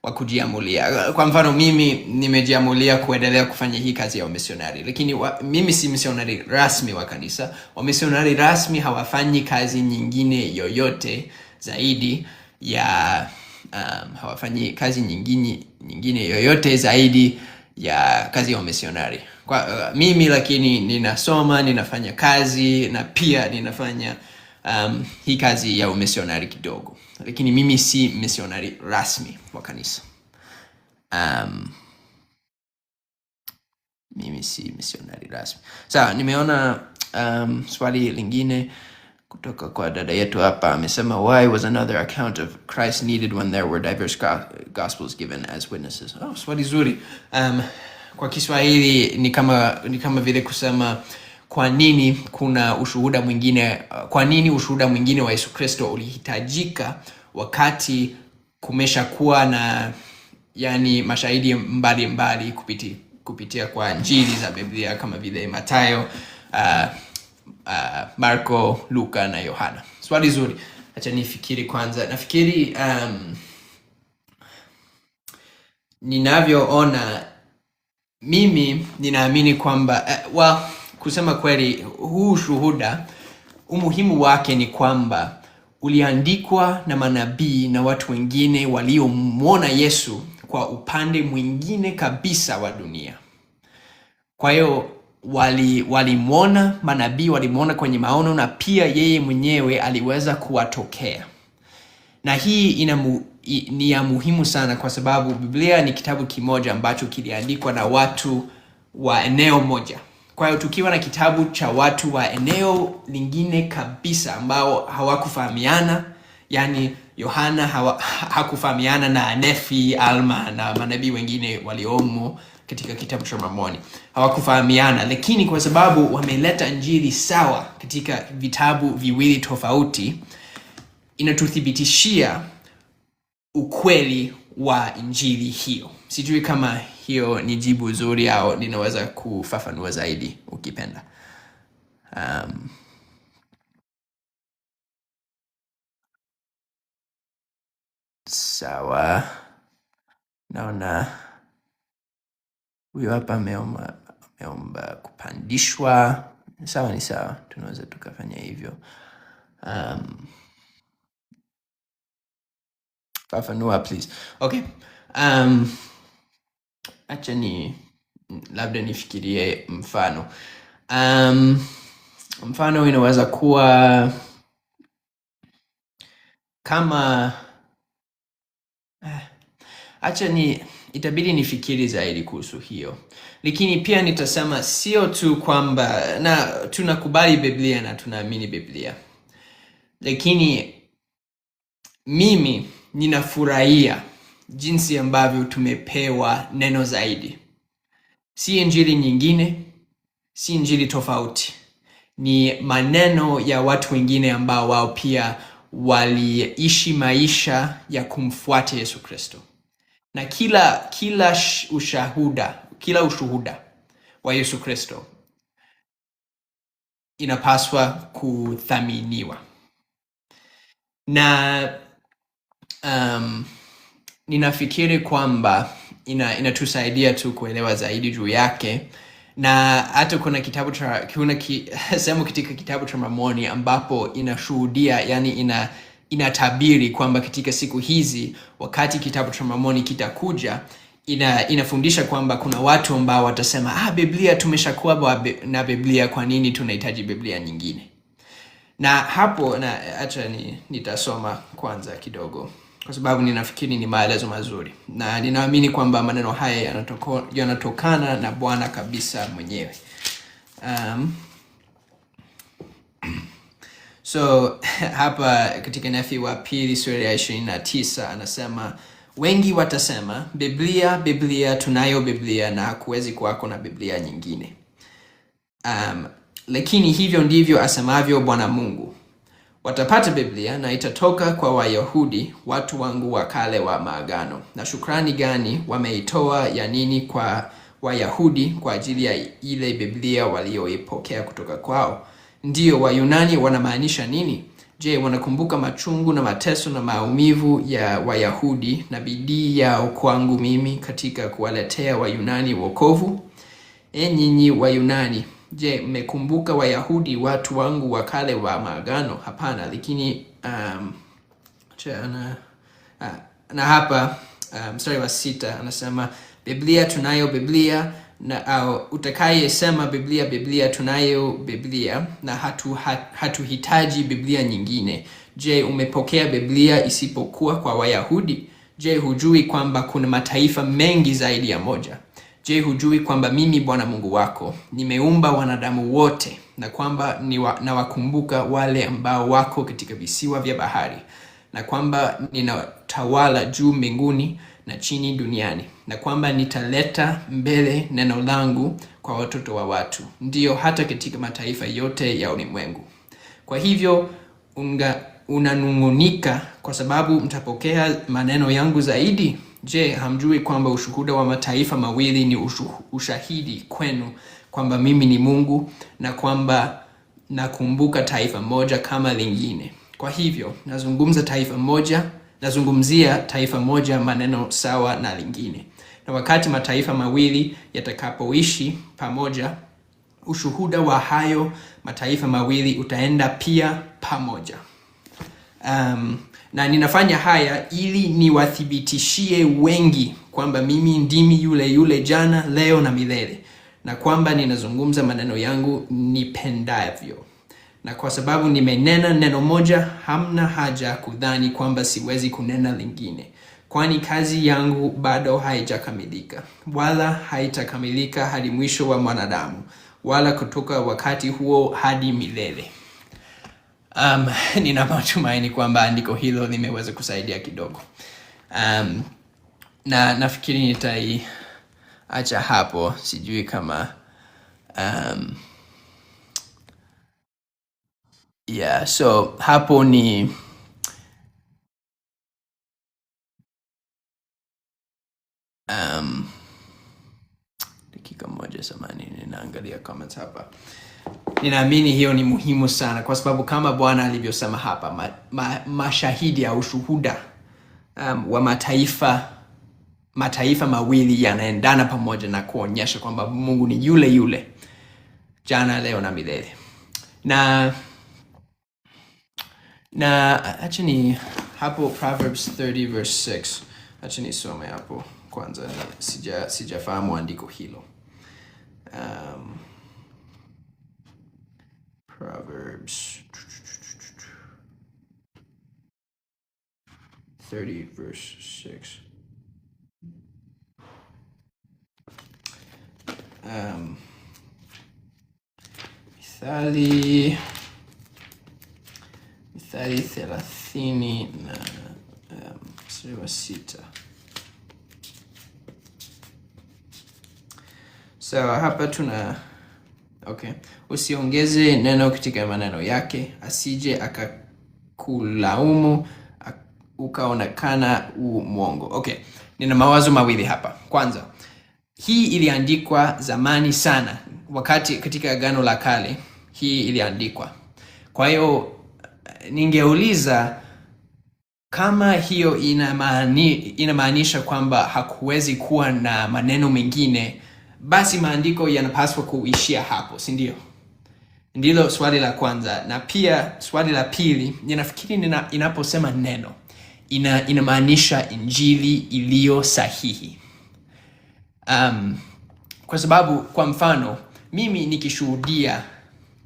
wa kujiamulia. Kwa mfano mimi nimejiamulia kuendelea kufanya hii kazi ya wamisionari, lakini mimi si misionari rasmi wa kanisa. Wamisionari rasmi hawafanyi kazi nyingine yoyote zaidi ya hawafanyi kazi nyingine yoyote zaidi ya kazi ya wamisionari. Kwa mimi lakini ninasoma, ninafanya kazi na pia ninafanya hii kazi ya umisionari kidogo. Lakini mimi si misionari rasmi wa kanisa. Mimi si misionari rasmi. Sawa, nimeona swali lingine kutoka kwa dada yetu hapa. Amesema, why was another account of Christ needed when there were diverse gospels given as witnesses? Swali zuri. Kwa Kiswahili ni kama vile kusema kwa nini kuna ushuhuda mwingine, kwa nini ushuhuda mwingine wa Yesu Kristo ulihitajika wakati kumeshakuwa na mashahidi mbalimbali kupitia kwa injili za Biblia kama vile Mathayo, Marko, Luka na Yohana. Swali zuri. Acha nifikiri kwanza. Nafikiri ninavyoona, mimi ninaamini kwamba kusema kweli, huu shuhuda umuhimu wake ni kwamba uliandikwa na manabii na watu wengine waliomwona Yesu kwa upande mwingine kabisa wa dunia. Kwa hiyo walimwona, manabii walimwona kwenye maono, na pia yeye mwenyewe aliweza kuwatokea. Na hii ni ya muhimu sana kwa sababu Biblia ni kitabu kimoja ambacho kiliandikwa na watu wa eneo moja. Kwa hiyo tukiwa na kitabu cha watu wa eneo lingine kabisa ambao hawakufahamiana, yani Yohana hakufahamiana na Nefi, Alma na manabii wengine waliomo katika kitabu cha Mormoni, hawakufahamiana, lakini kwa sababu wameleta injili sawa katika vitabu viwili tofauti, inatuthibitishia ukweli wa injili hiyo. Sijui kama hiyo ni jibu zuri au ninaweza kufafanua zaidi ukipenda. Sawa. Naona huyo hapa ameomba kupandishwa. Sawa, ni sawa. Tunaweza tukafanya hivyo. Fafanua please. Okay. Acha labda nifikirie mfano. Mfano inaweza kuwa kama itabidi nifikiri zaidi kuhusu hiyo. Lakini pia nitasema sio tu kwamba tunakubali Biblia na tunaamini Biblia. Lakini mimi ninafurahia jinsi ambavyo tumepewa neno zaidi. Si injili nyingine, si injili tofauti. Ni maneno ya watu wengine ambao wao pia waliishi maisha ya kumfuata Yesu Kristo. Na kila ushuhuda wa Yesu Kristo inapaswa kuthaminiwa. Na ninafikiri kwamba inatusaidia tu kuelewa zaidi juu yake. Na hata kuna sehemu katika kitabu cha Mormoni ambapo inashuhudia, yani inatabiri kwamba katika siku hizi, wakati kitabu cha Mormoni kitakuja, inafundisha kwamba kuna watu ambao watasema, Biblia tumeshakuwa na Biblia, kwa nini tunahitaji Biblia nyingine? Na hapo acha nitasoma kwanza kidogo, kwa sababu ninafikiri ni maelezo mazuri, na ninaamini kwamba maneno haya yanatokana na Bwana So hapa katika Nefi wa pili sura ya 29 anasema, wengi watasema, Biblia, Biblia, tunayo Biblia na hakuwezi kuwako na Biblia nyingine. Lakini hivyo ndivyo asemavyo Bwana Mungu. Watapata Biblia na itatoka kwa Wayahudi, watu wangu wa kale wa maagano. Na shukrani gani wameitoa ya nini kwa Wayahudi kwa ajili ya ile Biblia walioipokea kutoka kwao? Ndiyo, Wayunani wanamaanisha nini? Je, wanakumbuka machungu na mateso na maumivu ya Wayahudi na bidii yao kwangu mimi katika kuwaletea Wayunani wokovu? Nyinyi Wayunani, je, mmekumbuka Wayahudi, watu wangu wa kale wa maagano? Hapana, lakini na hapa mstari wa 6 anasema, Biblia, tunayo Biblia, na au utakayesema Biblia, Biblia, tunayo Biblia na hatuhitaji Biblia nyingine. Je, umepokea Biblia isipokuwa kwa Wayahudi? Je, hujui kwamba kuna mataifa mengi zaidi ya moja? Je, hujui kwamba mimi Bwana Mungu wako nimeumba wanadamu wote, na kwamba nawakumbuka wale ambao wako katika visiwa vya bahari, na kwamba ninatawala juu mbinguni na chini duniani, na kwamba nitaleta mbele neno langu kwa watoto wa watu, ndiyo hata katika mataifa yote ya ulimwengu. Kwa hivyo unanungunika kwa sababu mtapokea maneno yangu zaidi? Je, hamjui kwamba ushuhuda wa mataifa mawili ni ushahidi kwenu kwamba mimi ni Mungu, na kwamba nakumbuka taifa moja kama lingine? Kwa hivyo nazungumzia taifa moja maneno sawa na lingine. Na wakati mataifa mawili yatakapoishi pamoja, ushuhuda wa hayo mataifa mawili utaenda pia pamoja. Na ninafanya haya ili niwathibitishie wengi kwamba mimi ndimi yule jana, leo na milele, na kwamba ninazungumza maneno yangu nipendavyo. Na kwa sababu nimenena neno moja, hamna haja kudhani kwamba siwezi kunena lingine, kwani kazi yangu bado haijakamilika, wala haitakamilika hadi mwisho wa mwanadamu, wala kutoka wakati huo hadi milele. Nina matumaini kwamba andiko hilo limeweza kusaidia kidogo. Na nafikiri nitaiacha hapo. Sijui kama so hapo ni dakika moja, samahani, ninaangalia comments hapa. Ninaamini hiyo ni muhimu sana, kwa sababu kama Bwana alivyosema hapa, mashahidi au ushuhuda wa mataifa mawili yanaendana pamoja na kuonyesha kwamba Mungu ni yule jana, leo na milele. Na acha ni hapo Proverbs 30 verse 6. Acha nisome hapo kwanza, sijafahamu andiko hilo. Proverbs 30 verse 6. Mithali 30 na mstari wa 6. So hapa tuna usiongeze neno katika maneno yake, asije akakulaumu ukaonekana mwongo. Nina mawazo mawili hapa. Kwanza, hii iliandikwa zamani sana, wakati katika Agano la Kale hii iliandikwa. Kwa hiyo ningeuliza kama hiyo inamaanisha kwamba hakuwezi kuwa na maneno mengine, basi maandiko yanapaswa kuishia hapo, si ndio? Ndilo swali la kwanza. Na pia swali la pili, ninafikiri inaposema neno inamaanisha injili iliyo sahihi. Kwa sababu kwa mfano, mimi nikishuhudia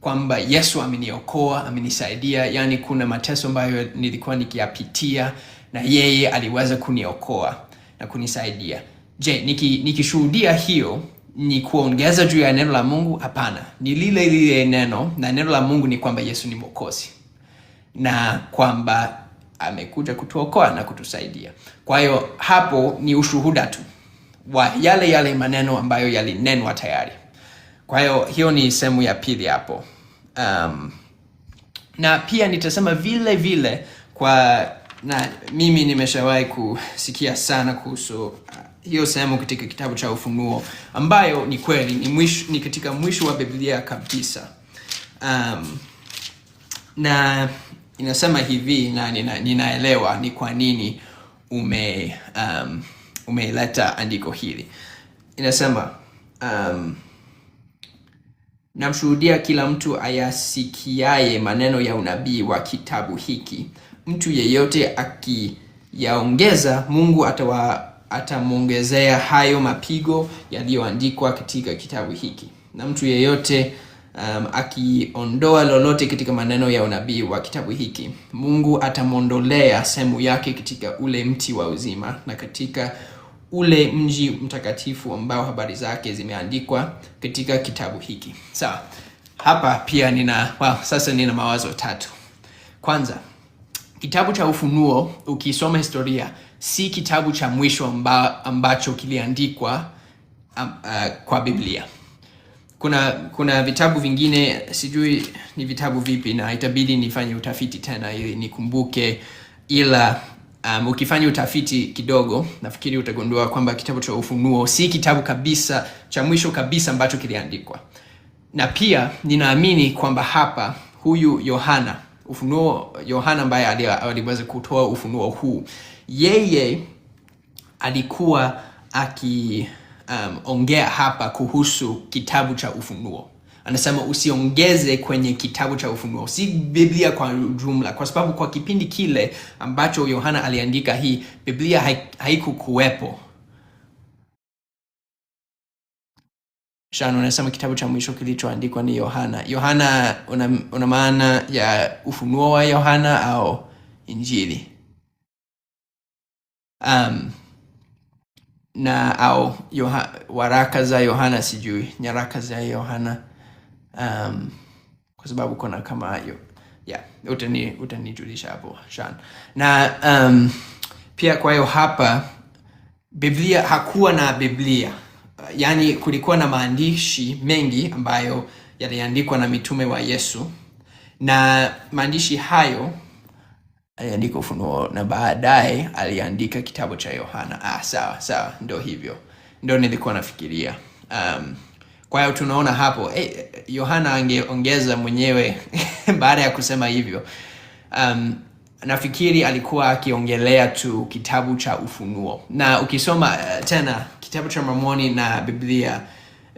kwamba Yesu ameniokoa, amenisaidia, yani kuna mateso ambayo nilikuwa nikiyapitia na yeye aliweza kuniokoa na kunisaidia. Je, nikishuhudia hiyo ni kuongeza juu ya neno la Mungu? Hapana. Ni lile neno, na neno la Mungu ni kwamba Yesu ni Mwokozi. na kwamba amekuja kutuokoa na kutusaidia. Kwa hiyo hapo ni ushuhuda tu wa yale maneno ambayo yalinenwa tayari. Kwa hiyo hiyo ni sehemu ya pili hapo. Na pia nitasema vile na mimi nimeshawahi kusikia sana kuhusu hiyo sehemu katika kitabu cha Ufunuo, ambayo ni kweli ni katika mwisho wa Biblia kabisa. Na inasema hivi, na ninaelewa ni kwa nini umeleta andiko hili. Inasema namshuhudia kila mtu ayasikiaye maneno ya unabii wa kitabu hiki. Mtu yeyote akiyaongeza, Mungu atamwongezea hayo mapigo yaliyoandikwa katika kitabu hiki. Na mtu yeyote akiondoa lolote katika maneno ya unabii wa kitabu hiki, Mungu atamwondolea sehemu yake katika ule mti wa uzima na katika ule mji mtakatifu ambao habari zake zimeandikwa katika kitabu hiki. Sawa. Hapa pia sasa nina mawazo tatu. Kwanza, kitabu cha Ufunuo, ukisoma historia, si kitabu cha mwisho ambacho kiliandikwa kwa Biblia. Kuna vitabu vingine, sijui ni vitabu vipi, na itabidi nifanye utafiti tena ili nikumbuke, ila ukifanya utafiti kidogo, nafikiri utagundua kwamba kitabu cha Ufunuo si kitabu kabisa cha mwisho kabisa ambacho kiliandikwa. Na pia ninaamini kwamba hapa huyu Yohana ambaye aliweza kutoa ufunuo huu, yeye alikuwa ongea hapa kuhusu kitabu cha Ufunuo. Anasema usiongeze kwenye kitabu cha Ufunuo, si Biblia kwa jumla, kwa sababu kwa kipindi kile ambacho Yohana aliandika hii, Biblia haikukuwepo. Shano anasema kitabu cha mwisho kilichoandikwa ni Yohana. Yohana una maana ya ufunuo wa Yohana au Injili? Na au waraka za Yohana, sijui nyaraka za Yohana, kwa sababu kuna kama hiyo. Utanijulisha hapo, Sean. Na pia kwa hiyo hapa Biblia, hakuwa na Biblia. Yani kulikuwa na maandishi mengi ambayo yaliandikwa na mitume wa Yesu, na maandishi hayo aliandika Ufunuo na baadaye aliandika kitabu cha Yohana. Sawa, ndio hivyo. Ndio nilikuwa nafikiria. Kwa hiyo tunaona hapo Yohana angeongeza mwenyewe baada ya kusema hivyo. Nafikiri alikuwa akiongelea tu kitabu cha Ufunuo. Na ukisoma tena kitabu cha Mormoni na Biblia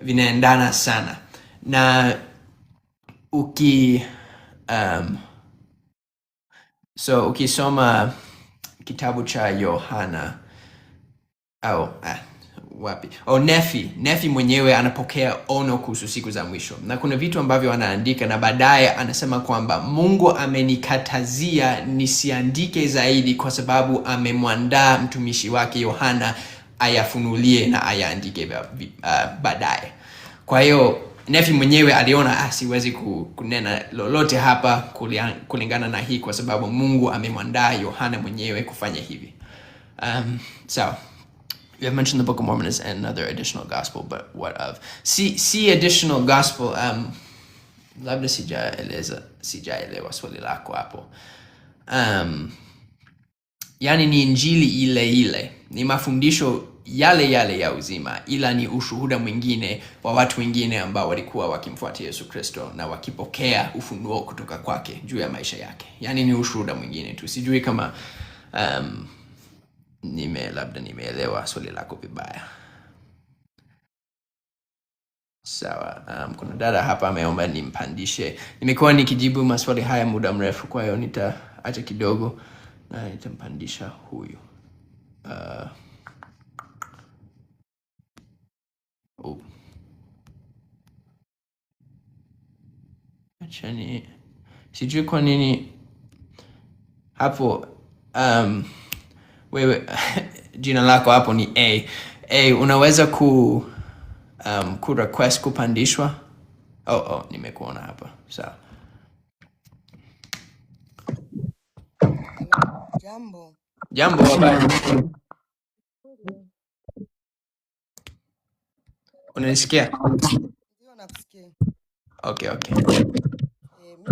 vinaendana sana. Na ukisoma kitabu cha Yohana Nefi mwenyewe anapokea ono kuhusu siku za mwisho, na kuna vitu ambavyo anaandika, na baadaye anasema kwamba Mungu amenikatazia nisiandike zaidi kwa sababu amemwandaa mtumishi wake Yohana ayafunulie na ayaandike baadaye. Kwa hiyo Nefi mwenyewe aliona siwezi kunena lolote hapa kulingana na hii, kwa sababu Mungu amemwandaa Yohana mwenyewe kufanya hivi. So you have mentioned the Book of Mormon as another additional gospel, but what of? See additional gospel. Labda sijaelewa swali lako hapo. Yani ni injili ile, ni mafundisho yale ya uzima, ila ni ushuhuda mwingine wa watu wengine ambao walikuwa wakimfuata Yesu Kristo na wakipokea ufunuo kutoka kwake juu ya maisha yake. Yani ni ushuhuda mwingine tu. Sijui kama labda nimeelewa swali lako vibaya. Sawa. Kuna dada hapa ameomba nimpandishe. Nimekuwa nikijibu maswali haya muda mrefu, kwa hiyo nitaacha kidogo na nitampandisha huyu. Achani, sijui kwa nini hapo wewe jina lako hapo ni A. Unaweza ku request kupandishwa? Nimekuona hapa. Sawa. Jambo. Jambo, habari? Unanisikia? Ndio nakusikia. Okay. Mimi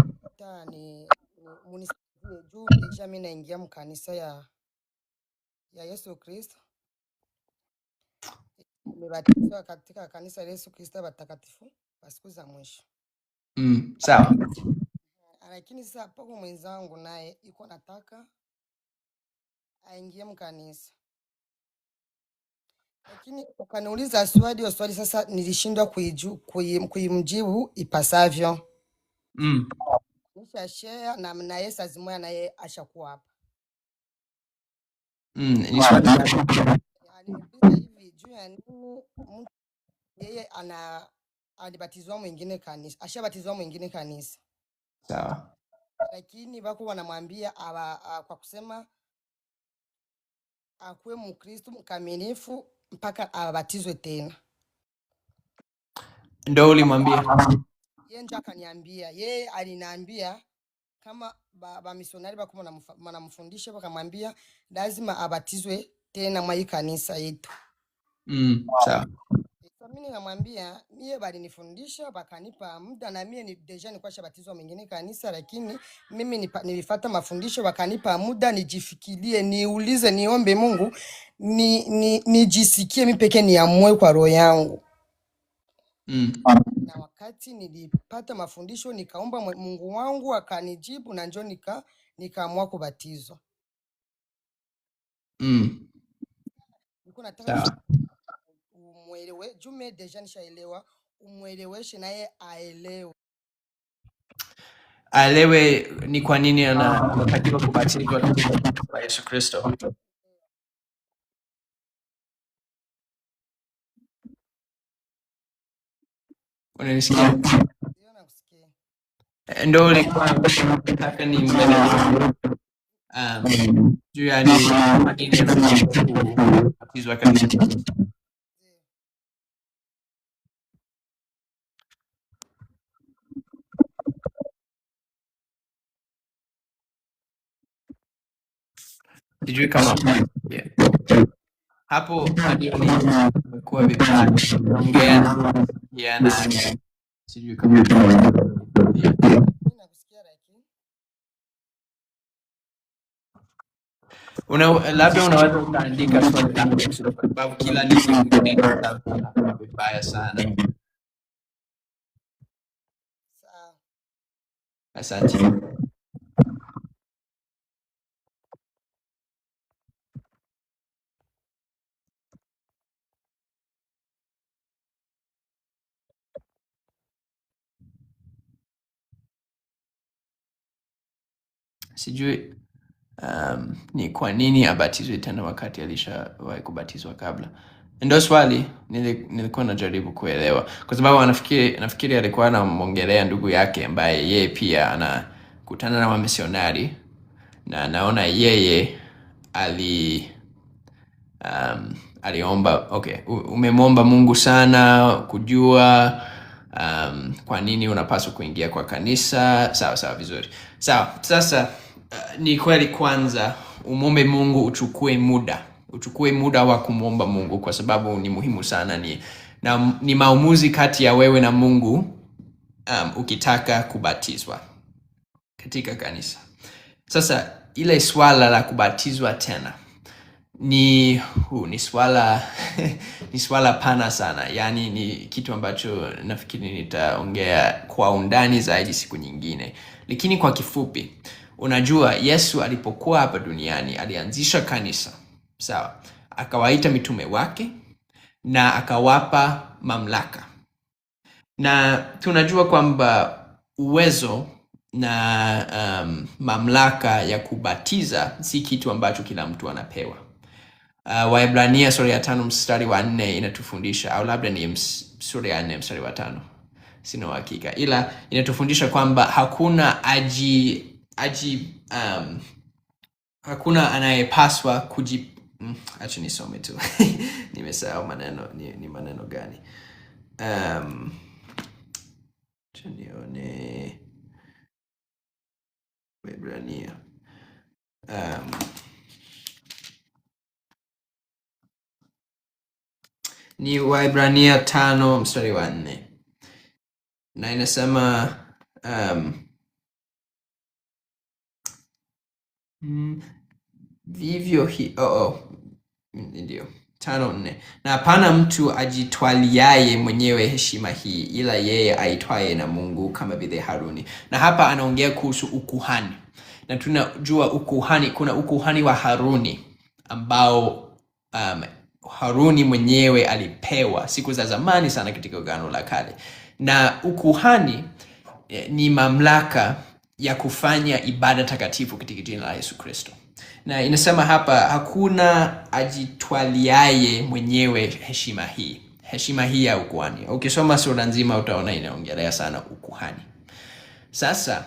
ni munisaidie juu kisha mimi naingia mkanisa ya Yesu Kristo. Nimebatizwa katika kanisa la Yesu Kristo watakatifu wa siku za mwisho. Sawa. Lakini sasa hapo mwenzangu naye yuko nataka aingie mkanisa. Lakini ukaniuliza swali sasa nilishindwa kuimjibu ipasavyo. Nisha share na Yesu azimoya naye ashakuwa hapa. Ni swali hivi juu ya nini mtu yeye alibatizwa mwingine kanisa, ashabatizwa mwingine kanisa. Sawa. Lakini wako wanamwambia kwa kusema akuwe Mkristo mkamilifu mpaka abatizwe tena. Ndio ulimwambia? Yeye ndio akaniambia, yeye aliniambia kama ba misionari bako wanamfundisha wakamwambia lazima abatizwe tena mwa kanisa yetu. Sawa. Mimi namwambia mie bali nifundisha bakanipa muda na mie ni deja nilikuwa shabatizwa mwingine kanisa, lakini mimi nilifuata mafundisho wakanipa muda nijifikirie, niulize, niombe Mungu, nijisikie mimi pekee niamue kwa roho yangu. Na wakati nilipata mafundisho nikaomba Mungu wangu akanijibu na njoo nikaamua kubatizwa. Niko nataka umwelewe, jume deja nishaelewa, umweleweshe naye aelewe ni kwa nini anatakiwa kubatizwa kwa Yesu Kristo. Unanisikia? Ndio nakusikia. Ndio ulikuwa nataka ni mbele juu ya nini kubatizwa kanisa. Sijui kama hapo kwa vibaya ongea na sijui kama nakusikia, lakini labda unaweza kuandika swali lako kwa sababu kila neno vibaya sana. sawa. Asante. Sijui ni kwa nini abatizwe tena wakati alishawahi kubatizwa kabla. Ndio swali nilikuwa najaribu kuelewa, kwa sababu nafikiri alikuwa anamwongelea ndugu yake ambaye yeye pia anakutana na wamisionari na naona yeye aliomba. Okay, umemwomba Mungu sana kujua kwa nini unapaswa kuingia kwa kanisa. Sawa, vizuri. Sawa, sasa ni kweli kwanza umwombe Mungu, uchukue muda wa kumwomba Mungu kwa sababu ni muhimu sana. Ni maamuzi kati ya wewe na Mungu ukitaka kubatizwa katika kanisa. Sasa ile swala la kubatizwa tena ni swala pana sana, yani ni kitu ambacho nafikiri nitaongea kwa undani zaidi siku nyingine, lakini kwa kifupi, unajua Yesu alipokuwa hapa duniani alianzisha kanisa, sawa? Akawaita mitume wake na akawapa mamlaka, na tunajua kwamba uwezo na mamlaka ya kubatiza si kitu ambacho kila mtu anapewa. Waebrania sura ya 5 mstari wa 4 inatufundisha, au labda ni sura ya 4 mstari wa 5, sina uhakika, ila inatufundisha kwamba hakuna anayepaswa acha nisome tu nimesahau maneno ni maneno gani. Nione Waebrania ni Waebrania 5 mstari wa 4. Na inasema vivyo ndio 5:4. Na hapana mtu ajitwaliaye mwenyewe heshima hii ila yeye aitwaye na Mungu kama vile Haruni. Na hapa anaongea kuhusu ukuhani. Na tunajua ukuhani, kuna ukuhani wa Haruni ambao Haruni mwenyewe alipewa siku za zamani sana katika Agano la Kale. Na ukuhani ni mamlaka ya kufanya ibada takatifu katika jina la Yesu Kristo. Na inasema hapa hakuna ajitwaliaye mwenyewe heshima hii ya ukuhani. Ukisoma sura nzima utaona inaongelea sana ukuhani. Sasa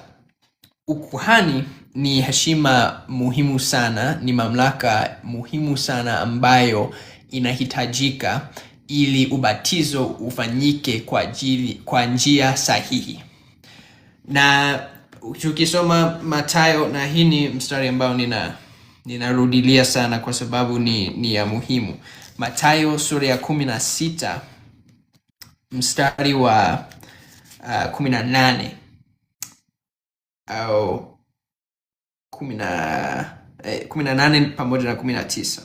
ukuhani ni heshima muhimu sana, ni mamlaka muhimu sana ambayo inahitajika ili ubatizo ufanyike kwa njia sahihi. Na tukisoma Mathayo, na hii ni mstari ambao ninarudilia sana kwa sababu ni ya muhimu. Mathayo sura ya 16 mstari wa 18 au 18 pamoja na 19.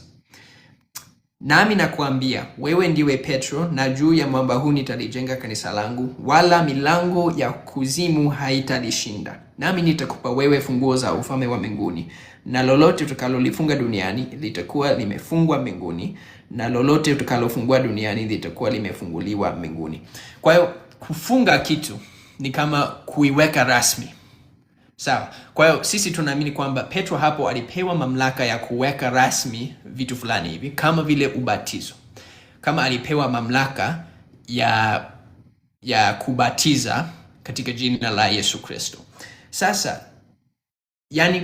Nami nakuambia, wewe ndiwe Petro, na juu ya mwamba huu nitalijenga kanisa langu, wala milango ya kuzimu haitalishinda. Nami nitakupa wewe funguo za ufalme wa mbinguni, na lolote utakalolifunga duniani litakuwa limefungwa mbinguni, na lolote utakalofungua duniani litakuwa limefunguliwa mbinguni. Kwa hiyo kufunga kitu ni kama kuiweka rasmi. Sawa. Kwa hiyo sisi tunaamini kwamba Petro hapo alipewa mamlaka ya kuweka rasmi vitu fulani hivi kama vile ubatizo. Kama alipewa mamlaka ya kubatiza katika jina la Yesu Kristo. Sasa yani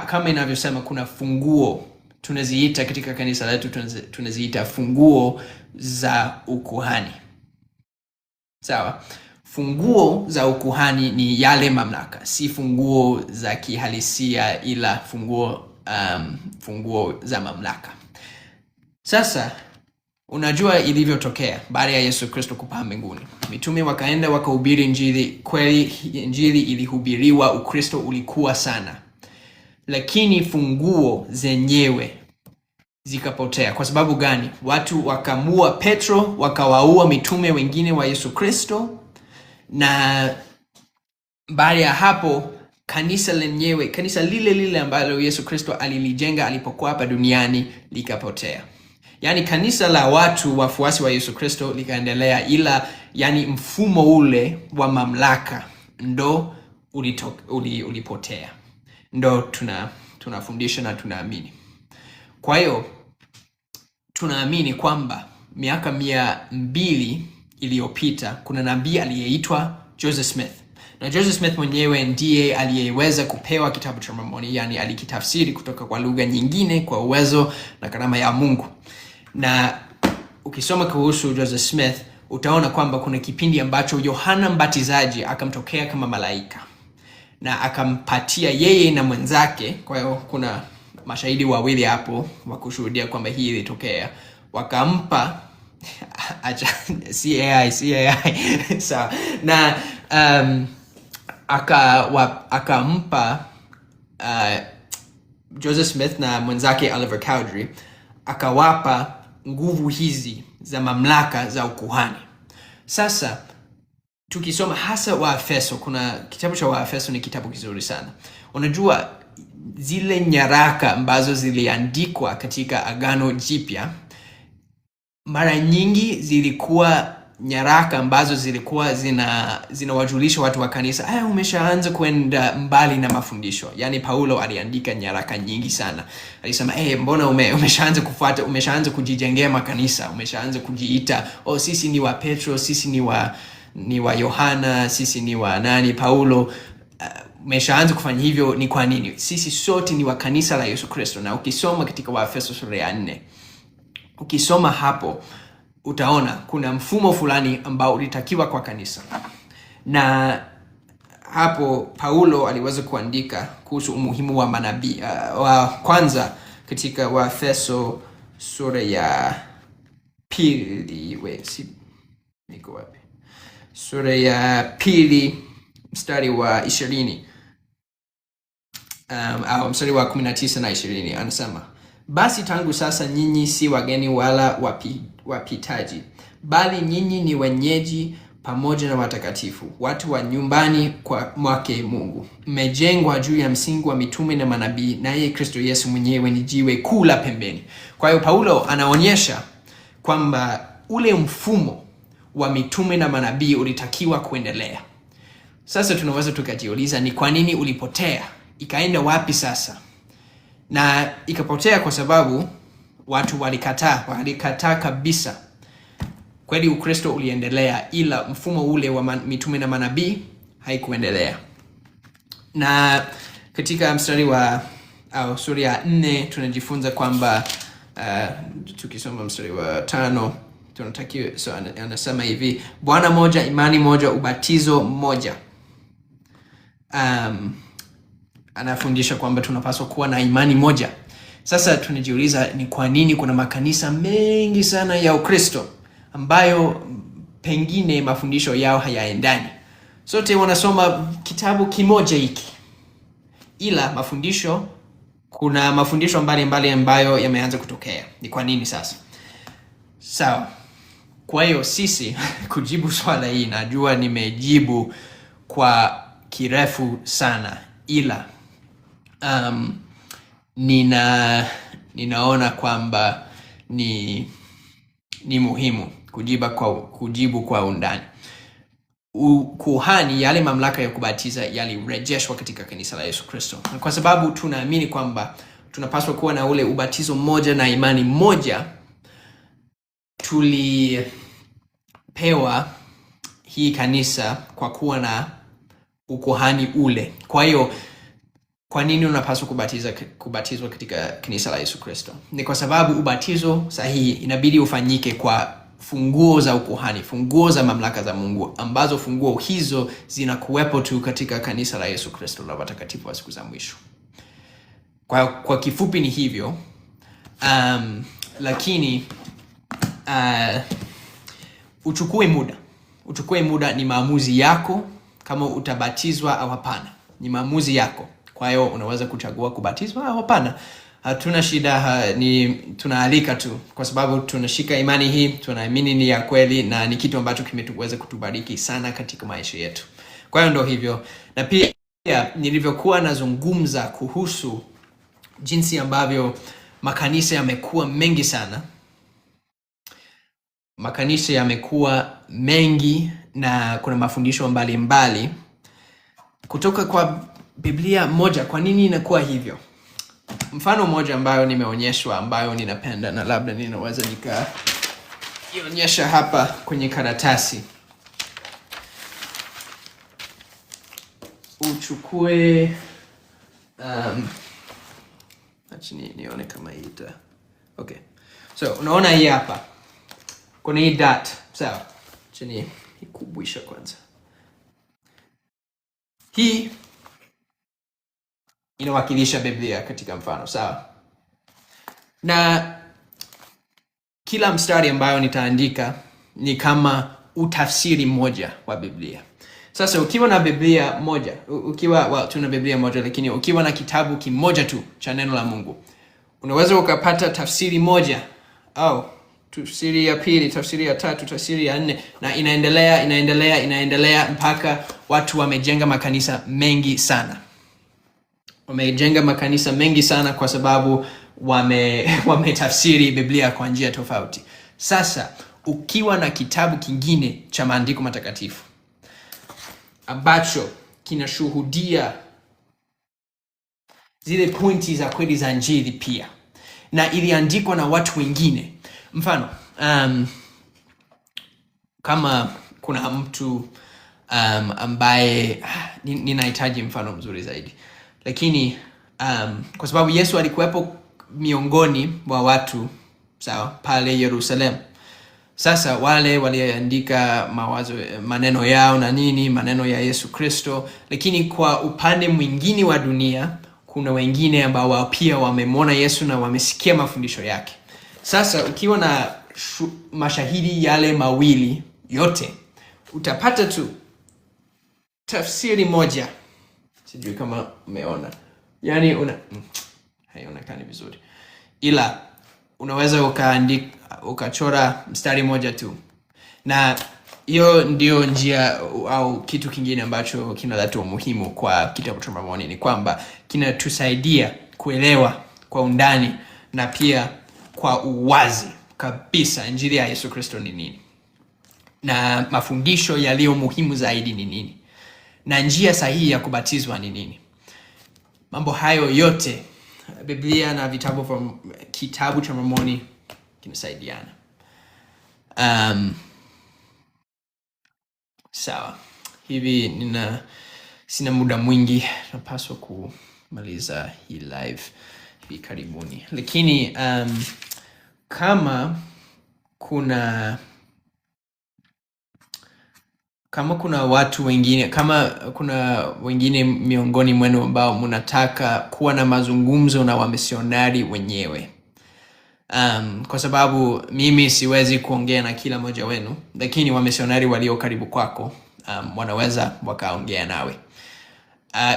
kama inavyosema kuna funguo tunaziita katika kanisa letu, tunaziita funguo za ukuhani. Sawa. Funguo za ukuhani ni yale mamlaka, si funguo za kihalisia ila funguo za mamlaka. Sasa unajua ilivyotokea baada ya Yesu Kristo kupaa mbinguni. Mitume wakaenda wakahubiri Injili, kweli Injili ilihubiriwa, Ukristo ulikuwa sana. Lakini funguo zenyewe zikapotea. Kwa sababu gani? Watu wakamua Petro, wakawaua mitume wengine wa Yesu Kristo. Na baada ya hapo kanisa lile ambalo Yesu Kristo alilijenga alipokuwa hapa duniani likapotea. Yani kanisa la watu wafuasi wa Yesu Kristo likaendelea, ila yani mfumo ule wa mamlaka ndo ulipotea. Ndo tunafundisha na tunaamini. Kwa hiyo tunaamini kwamba miaka 200 iliyopita kuna nabii aliyeitwa Joseph Smith. Na Joseph Smith mwenyewe ndiye aliyeweza kupewa kitabu cha Mormoni, yani alikitafsiri kutoka kwa lugha nyingine kwa uwezo na karama ya Mungu. Na ukisoma kuhusu Joseph Smith utaona kwamba kuna kipindi ambacho Yohana Mbatizaji akamtokea kama malaika na akampatia yeye na mwenzake. Kwa hiyo kuna mashahidi wawili hapo wa kushuhudia kwamba hii ilitokea. Wakampa CAI sawa. Na akampa Joseph Smith na mwenzake Oliver Cowdery, akawapa nguvu hizi za mamlaka za ukuhani. Sasa tukisoma hasa Waefeso, kuna kitabu cha Waefeso ni kitabu kizuri sana. Unajua zile nyaraka ambazo ziliandikwa katika Agano Jipya mara nyingi zilikuwa nyaraka ambazo zilikuwa zinawajulisha watu wa kanisa, umeshaanza kwenda mbali na mafundisho. Yani Paulo aliandika nyaraka nyingi sana. Alisema, mbona umeshaanza kujijengea makanisa, umeshaanza kujiita, sisi ni wa Petro, sisi ni wa Yohana, sisi ni wa nani Paulo. Umeshaanza kufanya hivyo, ni kwa nini? Sisi sote ni wa kanisa la Yesu Kristo. Na ukisoma katika Waefeso sura ya 4, ukisoma hapo utaona kuna mfumo fulani ambao ulitakiwa kwa kanisa. Na hapo Paulo aliweza kuandika kuhusu umuhimu wa manabii. Wa kwanza katika Waefeso sura ya pili, niko wapi? Sura ya pili mstari wa 20 au mstari wa 19 na 20 anasema, basi tangu sasa nyinyi si wageni wala wapitaji, bali nyinyi ni wenyeji pamoja na watakatifu, watu wa nyumbani mwake Mungu. Mmejengwa juu ya msingi wa mitume na manabii, naye Kristo Yesu mwenyewe ni jiwe kuu la pembeni. Kwa hiyo Paulo anaonyesha kwamba ule mfumo wa mitume na manabii ulitakiwa kuendelea. Sasa tunaweza tukajiuliza, ni kwa nini ulipotea? Ikaenda wapi sasa? Na ikapotea kwa sababu watu walikataa kabisa. Kweli Ukristo uliendelea, ila mfumo ule wa mitume na manabii haikuendelea. Na katika mstari wa sura ya 4 tunajifunza kwamba tukisoma mstari wa 5 tunatakiwa, anasema hivi, Bwana moja, imani moja, ubatizo mmoja. Anafundisha kwamba tunapaswa kuwa na imani moja. Sasa tunajiuliza, ni kwa nini kuna makanisa mengi sana ya Ukristo ambayo pengine mafundisho yao hayaendani? Sote wanasoma kitabu kimoja hiki, ila kuna mafundisho mbalimbali ambayo yameanza kutokea. Ni kwa nini sasa? Sawa. Kwa hiyo sisi kujibu swala hii, najua nimejibu kwa kirefu sana, ila ninaona kwamba ni muhimu kujibu kwa undani. Ukuhani, yale mamlaka ya kubatiza, yalirejeshwa katika kanisa la Yesu Kristo. Kwa sababu tunaamini kwamba tunapaswa kuwa na ule ubatizo mmoja na imani moja, tulipewa hii kanisa kwa kuwa na ukuhani ule. Kwa hiyo kwa nini unapaswa kubatizwa katika kanisa la Yesu Kristo? Ni kwa sababu ubatizo sahihi inabidi ufanyike kwa funguo za ukuhani, funguo za mamlaka za Mungu, ambazo funguo hizo zinakuwepo tu katika kanisa la Yesu Kristo la watakatifu wa siku za mwisho. Kwa kifupi ni hivyo. Lakini uchukue muda, ni maamuzi yako kama utabatizwa au hapana. Ni maamuzi yako. Kwa hiyo unaweza kuchagua kubatizwa au hapana. Hatuna shida, tunaalika tu kwa sababu tunashika imani hii, tunaamini ni ya kweli na ni kitu ambacho kimetuweza kutubariki sana katika maisha yetu. Kwa hiyo ndio hivyo. Na pia nilivyokuwa nazungumza kuhusu jinsi ambavyo makanisa yamekuwa mengi sana. Makanisa yamekuwa mengi na kuna mafundisho mbalimbali kutoka kwa Biblia moja. Kwa nini inakuwa hivyo? Mfano moja ambayo nimeonyeshwa, ambayo ninapenda na labda ninaweza nikaionyesha hapa kwenye karatasi. Uchukue nione kama hii okay. So unaona hii hapa kuna hii dot, sawa? Chini ikubwisha kwanza. Hii inawakilisha Biblia katika mfano, sawa? Na kila mstari ambayo nitaandika ni kama utafsiri moja wa Biblia. Sasa ukiwa na Biblia moja, tuna Biblia moja, lakini ukiwa na kitabu kimoja tu cha neno la Mungu, unaweza ukapata tafsiri moja au tafsiri ya pili, tafsiri ya tatu, tafsiri ya 4, na inaendelea mpaka watu wamejenga makanisa mengi sana. Wamejenga makanisa mengi sana kwa sababu wametafsiri Biblia kwa njia tofauti. Sasa ukiwa na kitabu kingine cha maandiko matakatifu ambacho kinashuhudia zile pointi za kweli za Injili pia, na iliandikwa na watu wengine, mfano kama kuna mtu ambaye ninahitaji mfano mzuri zaidi, lakini kwa sababu Yesu alikuwepo miongoni mwa watu, sawa, pale Yerusalemu. Sasa wale waliandika maneno yao na maneno ya Yesu Kristo, lakini kwa upande mwingine wa dunia kuna wengine ambao pia wamemwona Yesu na wamesikia mafundisho yake. Sasa ukiwa na mashahidi yale mawili yote, utapata tu tafsiri moja. Sijui kama umeona, yani haionekani vizuri, ila unaweza ukachora mstari moja tu, na hiyo ndio njia au kitu kingine ambacho kinaleta umuhimu kwa kitabu cha Mormoni, ni kwamba kinatusaidia kuelewa kwa undani na pia kwa uwazi kabisa Injili ya Yesu Kristo ni nini, na mafundisho yaliyo muhimu zaidi ni nini, na njia sahihi ya kubatizwa ni nini. Mambo hayo yote Biblia na kitabu cha Mormoni kinasaidiana. Sawa. Hivi sina muda mwingi, napaswa kumaliza hii live hivi karibuni. Lakini kama kuna watu wengine, kama kuna wengine miongoni mwenu ambao mnataka kuwa na mazungumzo na wamisionari wenyewe, kwa sababu mimi siwezi kuongea na kila mmoja wenu, lakini wamisionari walio karibu kwako wanaweza wakaongea nawe.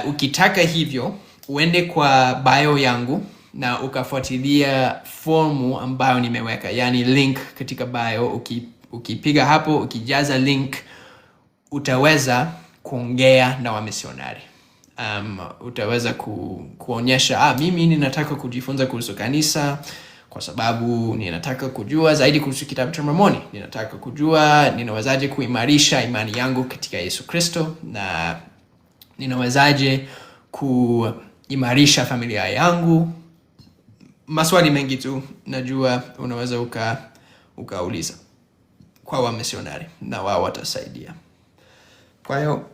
Ukitaka hivyo, uende kwa bio yangu na ukafuatilia formu ambayo nimeweka, yani link katika bio. Ukipiga hapo, ukijaza link, utaweza kuongea na wamisionari. Utaweza kuonyesha mimi ninataka kujifunza kuhusu kanisa kwa sababu ninataka kujua zaidi kuhusu kitabu cha Mormoni. Ninataka kujua ninawezaje kuimarisha imani yangu katika Yesu Kristo, na ninawezaje kuimarisha familia yangu. Maswali mengi tu najua unaweza ukauliza kwa wamisionari na wao watasaidia. Kwa hiyo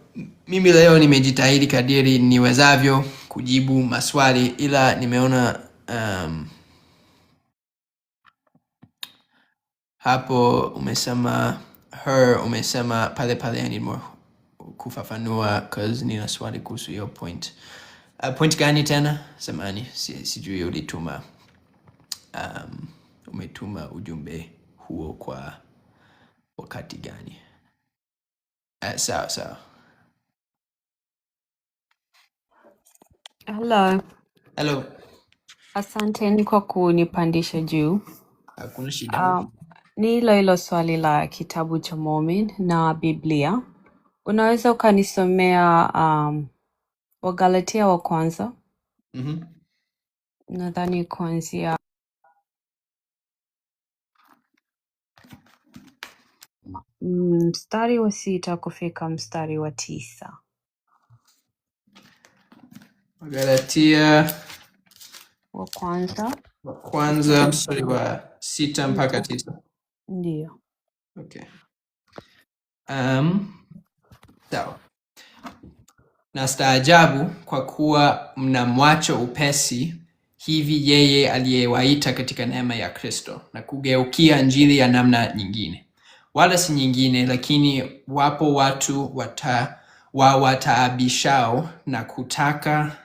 mimi leo nimejitahidi kadiri niwezavyo kujibu maswali, ila nimeona hapo umesema pale I need more kufafanua cause nina swali kuhusu hiyo point. Point gani tena? Samani, sijui umetuma ujumbe huo kwa wakati gani? Sawa. Hello. Asanteni kwa kunipandisha juu. Hakuna shida. Ni hilo swali la kitabu cha Mormon na Biblia. Unaweza ukanisomea Wagalatia wa kwanza? Nadhani kuanzia mstari wa 6 kufika mstari wa 9. Wagalatia wa kwanza mstari wa 6 mpaka 9. Ndio. Okay. Sawa. Na staajabu kwa kuwa mnamwacha upesi hivi yeye aliyewaita katika neema ya Kristo, na kugeukia Injili ya namna nyingine, wala si nyingine, lakini wapo watu wataabishao na kutaka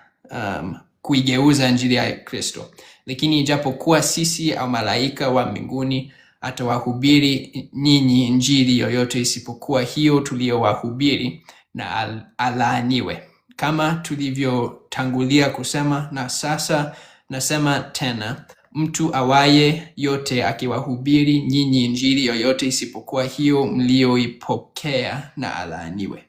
kuigeuza Injili ya Kristo. Lakini ijapokuwa sisi au malaika wa mbinguni atawahubiri ninyi Injili yoyote isipokuwa hiyo tuliyowahubiri, na alaaniwe. Kama tulivyotangulia kusema, na sasa nasema tena, mtu awaye yote akiwahubiri nyinyi Injili yoyote isipokuwa hiyo mlioipokea, na alaaniwe.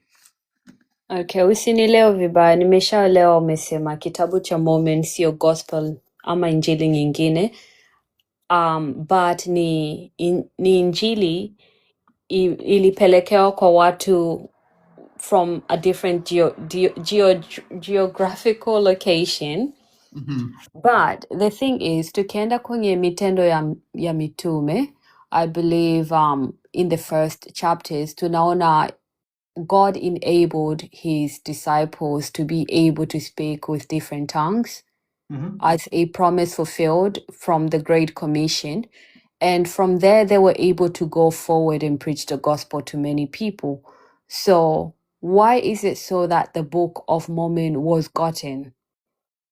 Okay, usinielewe vibaya. Nimeshaelewa umesema kitabu cha Mormon sio gospel ama injili nyingine. But ni injili ilipelekewa kwa watu from a different geographical location. But the thing is, tukienda kwenye Mitendo ya Mitume, I believe in the first chapters, tunaona God enabled his disciples to be able to speak with different tongues as a promise fulfilled from the Great Commission. And from there, they were able to go forward and preach the gospel to many people. So why is it so that the Book of Mormon was gotten?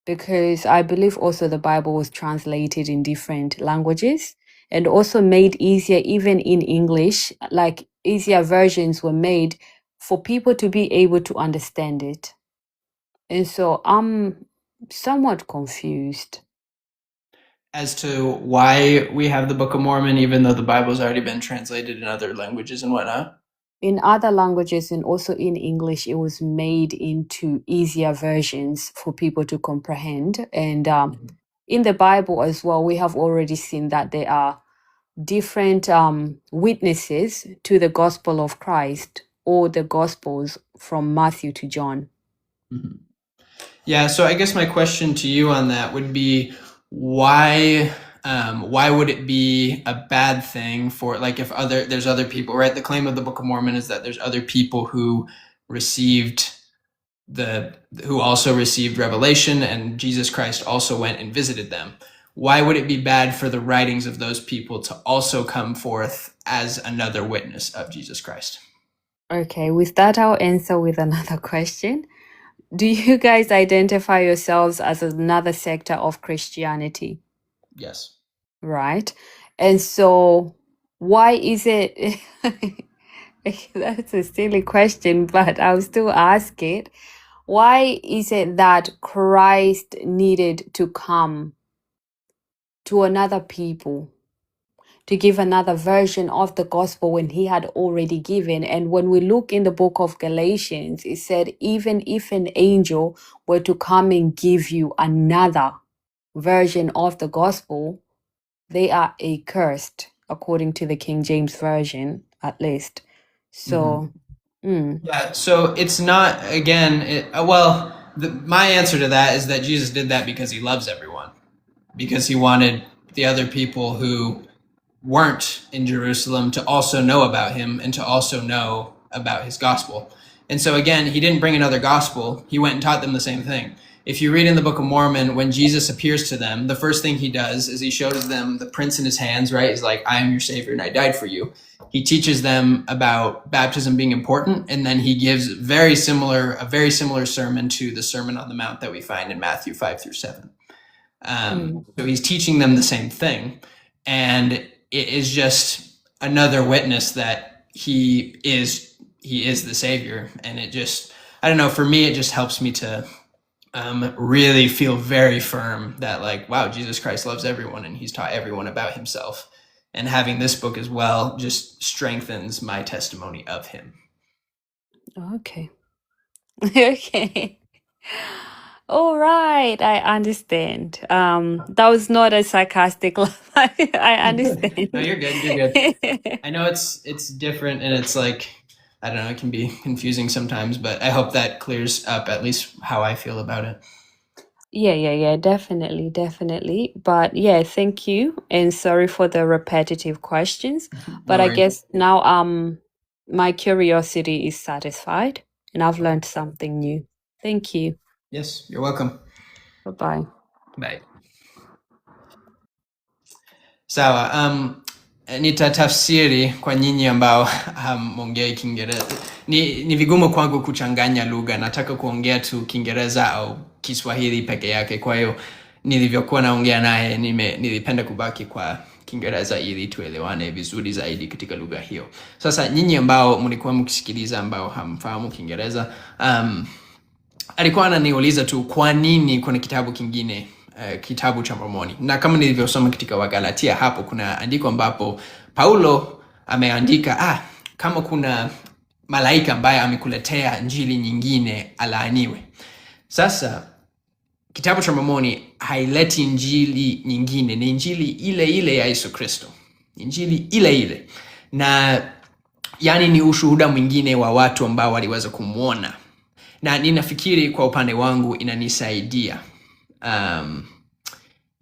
Because I believe also the Bible was translated in different languages. and also made easier even in English, like easier versions were made for people to be able to understand it. And so I'm somewhat confused. As to why we have the Book of Mormon, even though the Bible's already been translated in other languages and whatnot? In other languages and also in English, it was made into easier versions for people to comprehend. And in the Bible as well, we have already seen that there are different witnesses to the gospel of Christ, or the gospels from Matthew to John. Mm-hmm. Yeah, so I guess my question to you on that would be, why would it be a bad thing for, like, if there's other people, right? The claim of the Book of Mormon is that there's other people who also received revelation, and Jesus Christ also went and visited them. Why would it be bad for the writings of those people to also come forth as another witness of Jesus Christ? Okay, with that, I'll answer with another question. Do you guys identify yourselves as another sector of Christianity? Yes. Right. And so why is it that's a silly question, but I'll still ask it. Why is it that Christ needed to come to another people to give another version of the gospel when he had already given? And when we look in the book of Galatians, it said, even if an angel were to come and give you another version of the gospel, they are accursed, according to the King James Version, at least. So, Yeah, so it's not, again, my answer to that is that Jesus did that because he loves everyone, because he wanted the other people who weren't in Jerusalem to also know about him and to also know about his gospel. And so again, he didn't bring another gospel. He went and taught them the same thing. If you read in the Book of Mormon, when Jesus appears to them, the first thing he does is he shows them the prints in his hands, right? He's like, I am your Savior and I died for you. He teaches them about baptism being important, and then he gives a very similar sermon to the Sermon on the Mount that we find in Matthew 5-7. So he's teaching them the same thing, and it is just another witness that he is the Savior. And it just, I don't know, for me, it just helps me to really feel very firm that, like, wow, Jesus Christ loves everyone and he's taught everyone about himself. And having this book as well just strengthens my testimony of him. okay. Okay. All right, I understand. That was not a sarcastic laugh. I understand. No, you're good. You're good. I know it's different, and it's like, I don't know, it can be confusing sometimes, but I hope that clears up at least how I feel about it. Yeah, definitely. But yeah, thank you, and sorry for the repetitive questions. But No I worries. guess now my curiosity is satisfied, and I've learned something new. Thank you. Yes, you're welcome. Bye-bye. Bye. Sawa, nitatafsiri kwa nyinyi ambao hamongei Kiingereza. Ni vigumu kwangu kuchanganya lugha. Nataka kuongea tu Kiingereza au Kiswahili peke yake. Kwa hiyo nilivyokuwa naongea naye nilipenda kubaki kwa Kiingereza ili tuelewane vizuri zaidi katika lugha hiyo. Sasa nyinyi ambao mlikuwa mkisikiliza ambao hamfahamu Kiingereza, alikuwa ananiuliza tu kwa nini kuna kitabu kingine, kitabu cha Mormoni. Na kama nilivyosoma katika Wagalatia, hapo kuna andiko ambapo Paulo ameandika, kama kuna malaika ambaye amekuletea injili nyingine, alaaniwe. Sasa kitabu cha Mormoni haileti injili nyingine, ni injili ile ile ya Yesu Kristo. Injili ile ile. Na yani ni ushuhuda mwingine wa watu ambao waliweza kumuona. Na ninafikiri kwa upande wangu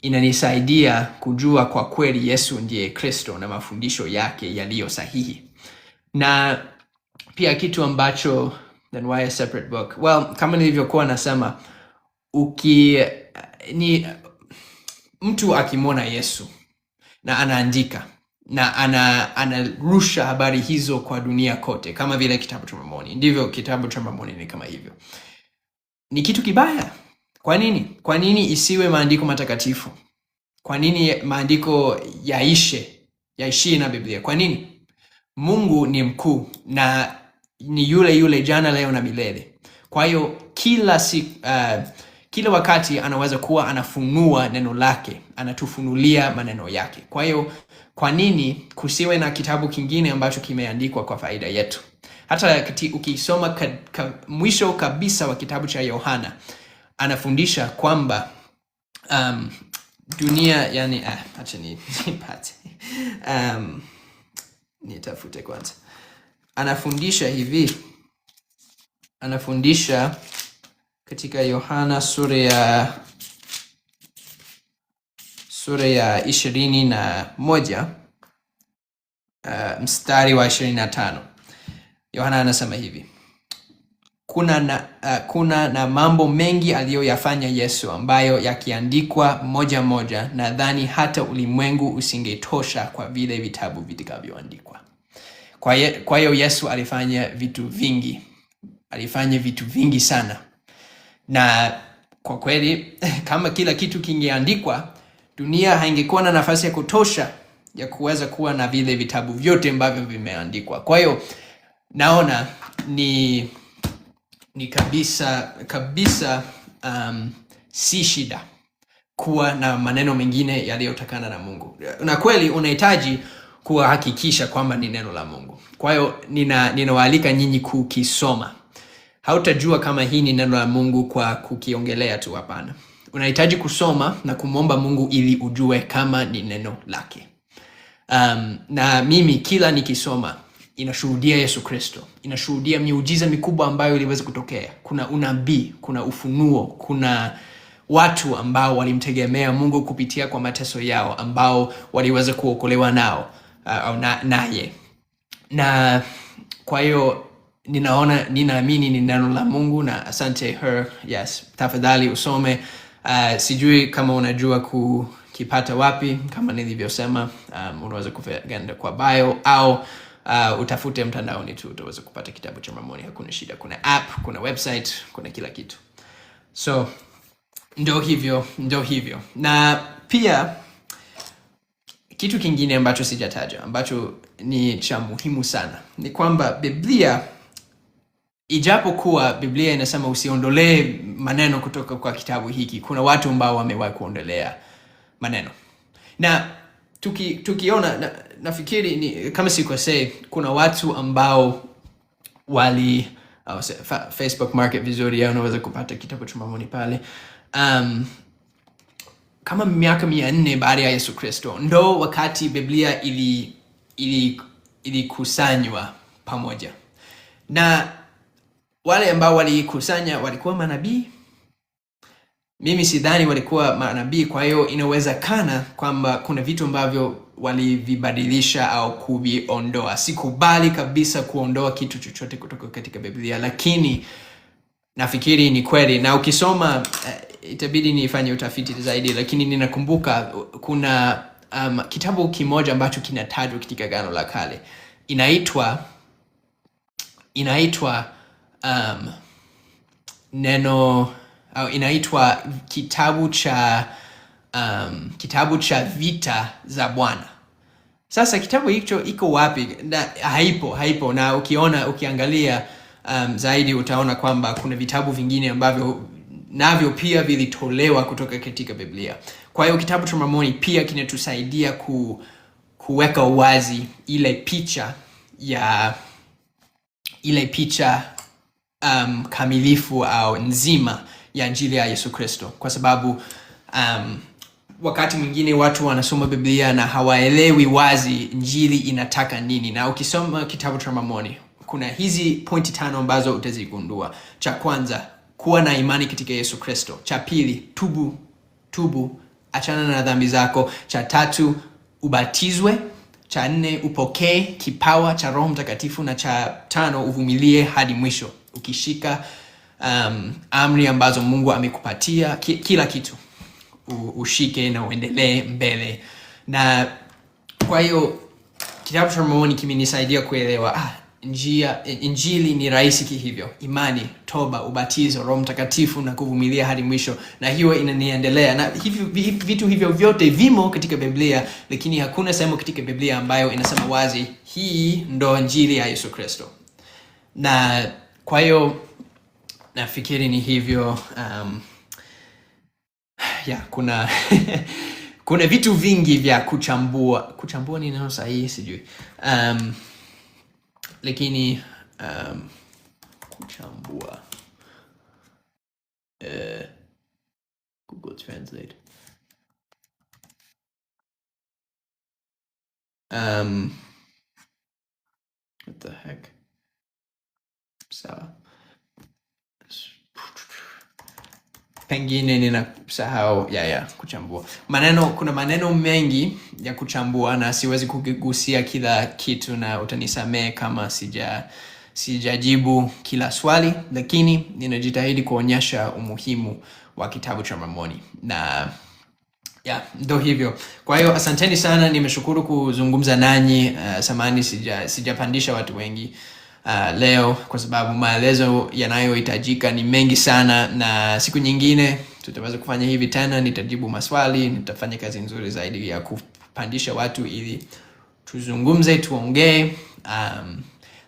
inanisaidia kujua kwa kweli Yesu ndiye Kristo na mafundisho yake yaliyo sahihi. Na pia kitu ambacho, then why a separate book? Well, kama nilivyokuwa nasema, mtu akimwona Yesu na anaandika na anarusha habari hizo kwa dunia kote, kama vile kitabu cha Mormoni, ndivyo kitabu cha Mormoni ni kama hivyo. Ni kitu kibaya. Kwa nini? Kwa nini isiwe maandiko matakatifu? Kwa nini maandiko yaishe yaishie na Biblia. Kwa nini? Mungu ni mkuu na ni yule yule jana, leo na milele. Kwa hiyo kila wakati anaweza kuwa anafunua neno lake, anatufunulia maneno yake. Kwa hiyo kwa nini kusiwe na kitabu kingine ambacho kimeandikwa kwa faida yetu? Hata ukisoma mwisho kabisa wa kitabu cha Yohana, anafundisha kwamba dunia, yani acha nipate nitafute kwanza. Anafundisha katika Yohana sura ya 21 mstari wa 25. Yohana anasema hivi: kuna na mambo mengi aliyoyafanya Yesu, ambayo yakiandikwa moja moja, nadhani hata ulimwengu usingetosha kwa vile vitabu vitakavyoandikwa. Kwa hiyo Yesu alifanya vitu vingi sana, na kwa kweli kama kila kitu kingeandikwa, dunia haingekuwa na nafasi ya kutosha ya kuweza kuwa na vile vitabu vyote ambavyo vimeandikwa. Kwa hiyo naona ni kabisa si shida kuwa na maneno mengine yaliyotokana na Mungu, na kweli unahitaji kuhakikisha kwamba ni neno la Mungu. Kwa hiyo ninawaalika nyinyi kukisoma. Hautajua kama hii ni neno la Mungu kwa kukiongelea tu, hapana. Unahitaji kusoma na kumwomba Mungu ili ujue kama ni neno lake. Na mimi kila nikisoma inashuhudia Yesu Kristo, inashuhudia miujiza mikubwa ambayo iliweza kutokea. Kuna unabii, kuna ufunuo, kuna watu ambao walimtegemea Mungu kupitia kwa mateso yao, ambao waliweza kuokolewa naye. Na kwa hiyo ninaamini ni neno la Mungu, na asante her. Yes, tafadhali usome. Sijui kama unajua kukipata wapi. Kama nilivyosema, unaweza kuenda kwa bio au utafute mtandaoni tu, utaweza kupata kitabu cha Mormoni. Hakuna shida. Kuna app, kuna website, kuna kila kitu. So ndo hivyo. Na pia kitu kingine ambacho sijataja, ambacho ni cha muhimu sana, ni kwamba Biblia, ijapokuwa Biblia inasema usiondolee maneno kutoka kwa kitabu hiki, kuna watu ambao wamewahi kuondolea maneno. Na tukiona nafikiri ni kama sikosei, kuna watu ambao Facebook Market vizuri, ya unaweza kupata kitabu cha Mormoni pale. Kama miaka 400 baada ya Yesu Kristo, ndo wakati Biblia ilikusanywa pamoja. Na wale ambao walikusanya walikuwa manabii? Mimi sidhani walikuwa manabii. Kwa hiyo inawezekana kwamba kuna vitu ambavyo walivibadilisha au kuviondoa. Sikubali kabisa kuondoa kitu chochote kutoka katika Biblia, lakini nafikiri ni kweli. Na ukisoma itabidi nifanye utafiti zaidi, lakini ninakumbuka kuna kitabu kimoja ambacho kinatajwa katika Agano la Kale. Inaitwa kitabu cha vita za Bwana. Sasa kitabu hicho iko wapi? Na haipo. Na ukiangalia zaidi utaona kwamba kuna vitabu vingine ambavyo navyo pia vilitolewa kutoka katika Biblia. Kwa hiyo kitabu cha Mormoni pia kinatusaidia kuweka wazi ile picha kamilifu au nzima ya Injili ya Yesu Kristo, kwa sababu wakati mwingine watu wanasoma Biblia na hawaelewi wazi Injili inataka nini. Na ukisoma kitabu cha Mormoni kuna hizi pointi 5 ambazo utazigundua. Cha kwanza, kuwa na imani katika Yesu Kristo. Cha pili, tubu, achana na dhambi zako. Cha 3, ubatizwe. Cha 4, upokee kipawa cha Roho Mtakatifu. Na cha 5, uvumilie hadi mwisho, ukishika amri ambazo Mungu amekupatia. Kila kitu ushike na uendelee mbele. Na kwa hiyo kitabu cha Mormoni kimenisaidia kuelewa injili ni rahisi kihivyo: imani, toba, ubatizo, Roho Mtakatifu na kuvumilia hadi mwisho. Na hiyo inaniendelea, na vitu hivyo vyote vimo katika Biblia, lakini hakuna sehemu katika Biblia ambayo inasema wazi hii ndo injili ya Yesu Kristo. Na kwa hiyo nafikiri ni hivyo. Kuna kuna vitu vingi vya kuchambua ni neno sahihi sijui, lakini kuchambua, Google Translate, what the heck, sawa, pengine ninasahau kuchambua kuna maneno mengi ya kuchambua na siwezi kugusia kila kitu, na utanisamehe kama sijajibu kila swali, lakini ninajitahidi kuonyesha umuhimu wa kitabu cha Mormoni. Na ndo hivyo. Kwa hiyo asanteni sana, nimeshukuru kuzungumza nanyi. Samahani sijapandisha watu wengi leo kwa sababu maelezo yanayohitajika ni mengi sana, na siku nyingine tutaweza kufanya hivi tena. Nitajibu maswali, nitafanya kazi nzuri zaidi ya kupandisha watu ili tuzungumze, tuongee.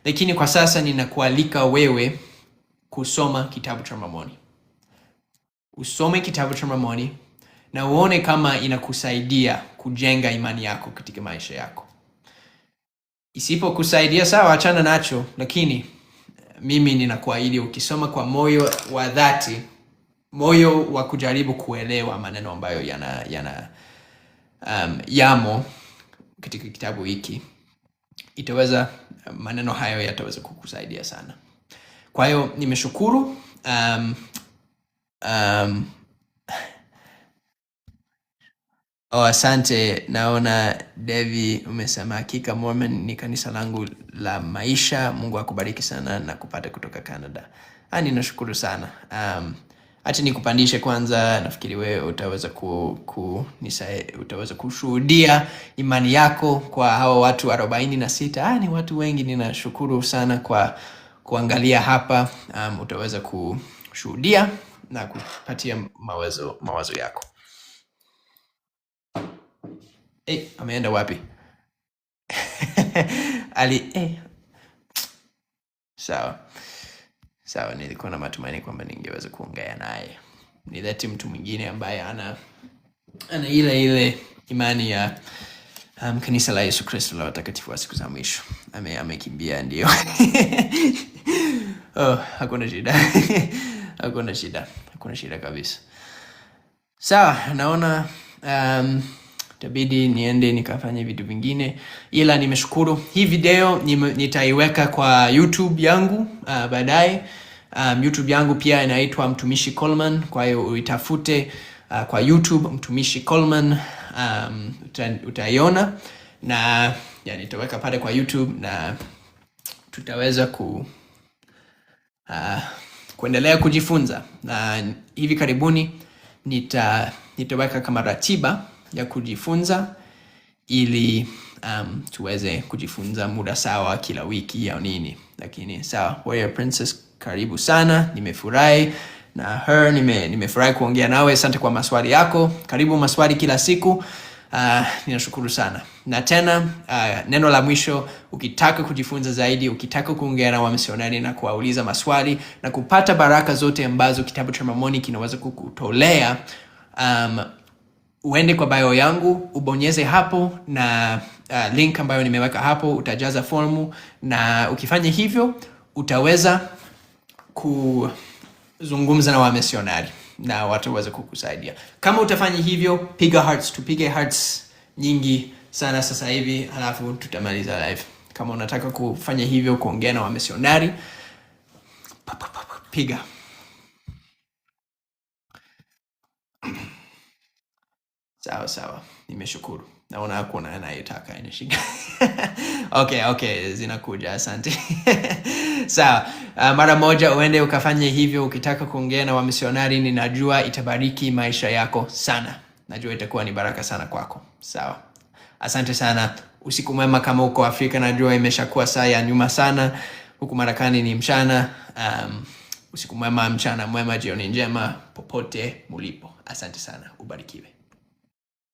Lakini kwa sasa ninakualika wewe kusoma kitabu cha Mormoni. Usome kitabu cha Mormoni na uone kama inakusaidia kujenga imani yako katika maisha yako. Isipokusaidia sawa, achana nacho, lakini mimi ninakuahidi ukisoma kwa moyo wa dhati, moyo wa kujaribu kuelewa maneno ambayo yamo katika kitabu hiki, maneno hayo yataweza kukusaidia sana. Kwa hiyo nimeshukuru. Asante. Naona Devi umesema hakika Mormon ni kanisa langu la maisha. Mungu akubariki sana na kupata kutoka Canada. Ninashukuru sana. Acha nikupandishe kwanza. Nafikiri wewe utaweza utaweza kushuhudia imani yako kwa hawa watu 46. Ni watu wengi. Ninashukuru sana kwa kuangalia hapa. Utaweza kushuhudia na kupatia mawazo yako. Ameenda wapi? Sawa, nilikuwa na matumaini kwamba ningeweza kuongea naye. Nilete mtu mwingine ambaye ana ile imani ya kanisa la Yesu Kristo la watakatifu wa siku za mwisho. Amekimbia ndio. Hakuna shida. Hakuna shida kabisa. Sawa, naona itabidi niende nikafanya vitu vingine, ila nimeshukuru. Hii video nitaiweka kwa YouTube yangu baadaye. YouTube yangu pia inaitwa Mtumishi Coleman, kwa hiyo uitafute kwa YouTube Mtumishi Coleman, utaiona, na nitaweka pale kwa YouTube, na tutaweza kuendelea kujifunza. Na hivi karibuni nitaweka kama ratiba ya kujifunza ili tuweze kujifunza muda sawa kila wiki au nini. Lakini sawa, Warrior Princess, karibu sana. Nimefurahi na nimefurahi kuongea nawe. Asante kwa maswali yako. Karibu maswali kila siku. Ninashukuru sana. Na tena neno la mwisho, ukitaka kujifunza zaidi, ukitaka kuongea na wamisionari na kuwauliza maswali na kupata baraka zote ambazo kitabu cha Mormoni kinaweza kukutolea, uende kwa bio yangu, ubonyeze hapo, na link ambayo nimeweka hapo, utajaza formu, na ukifanya hivyo utaweza kuzungumza na wamisionari na wataweza kukusaidia. Kama utafanya hivyo, tupige hearts nyingi sana sasa hivi, halafu tutamaliza live. Kama unataka kufanya hivyo, kuongea na wamisionari, piga. Sawa. Nimeshukuru. Naona hakuna anayetaka inashika. Okay, zinakuja. Asante. Sawa. Mara moja uende ukafanye hivyo ukitaka kuongea na wamisionari. Ninajua itabariki maisha yako sana. Najua itakuwa ni baraka sana kwako. Sawa. Asante sana. usiku mwema kama uko Afrika, najua imeshakuwa saa ya nyuma sana. Huku Marekani ni mchana. Usiku mwema, mchana mwema, jioni njema popote mulipo. Asante sana, ubarikiwe.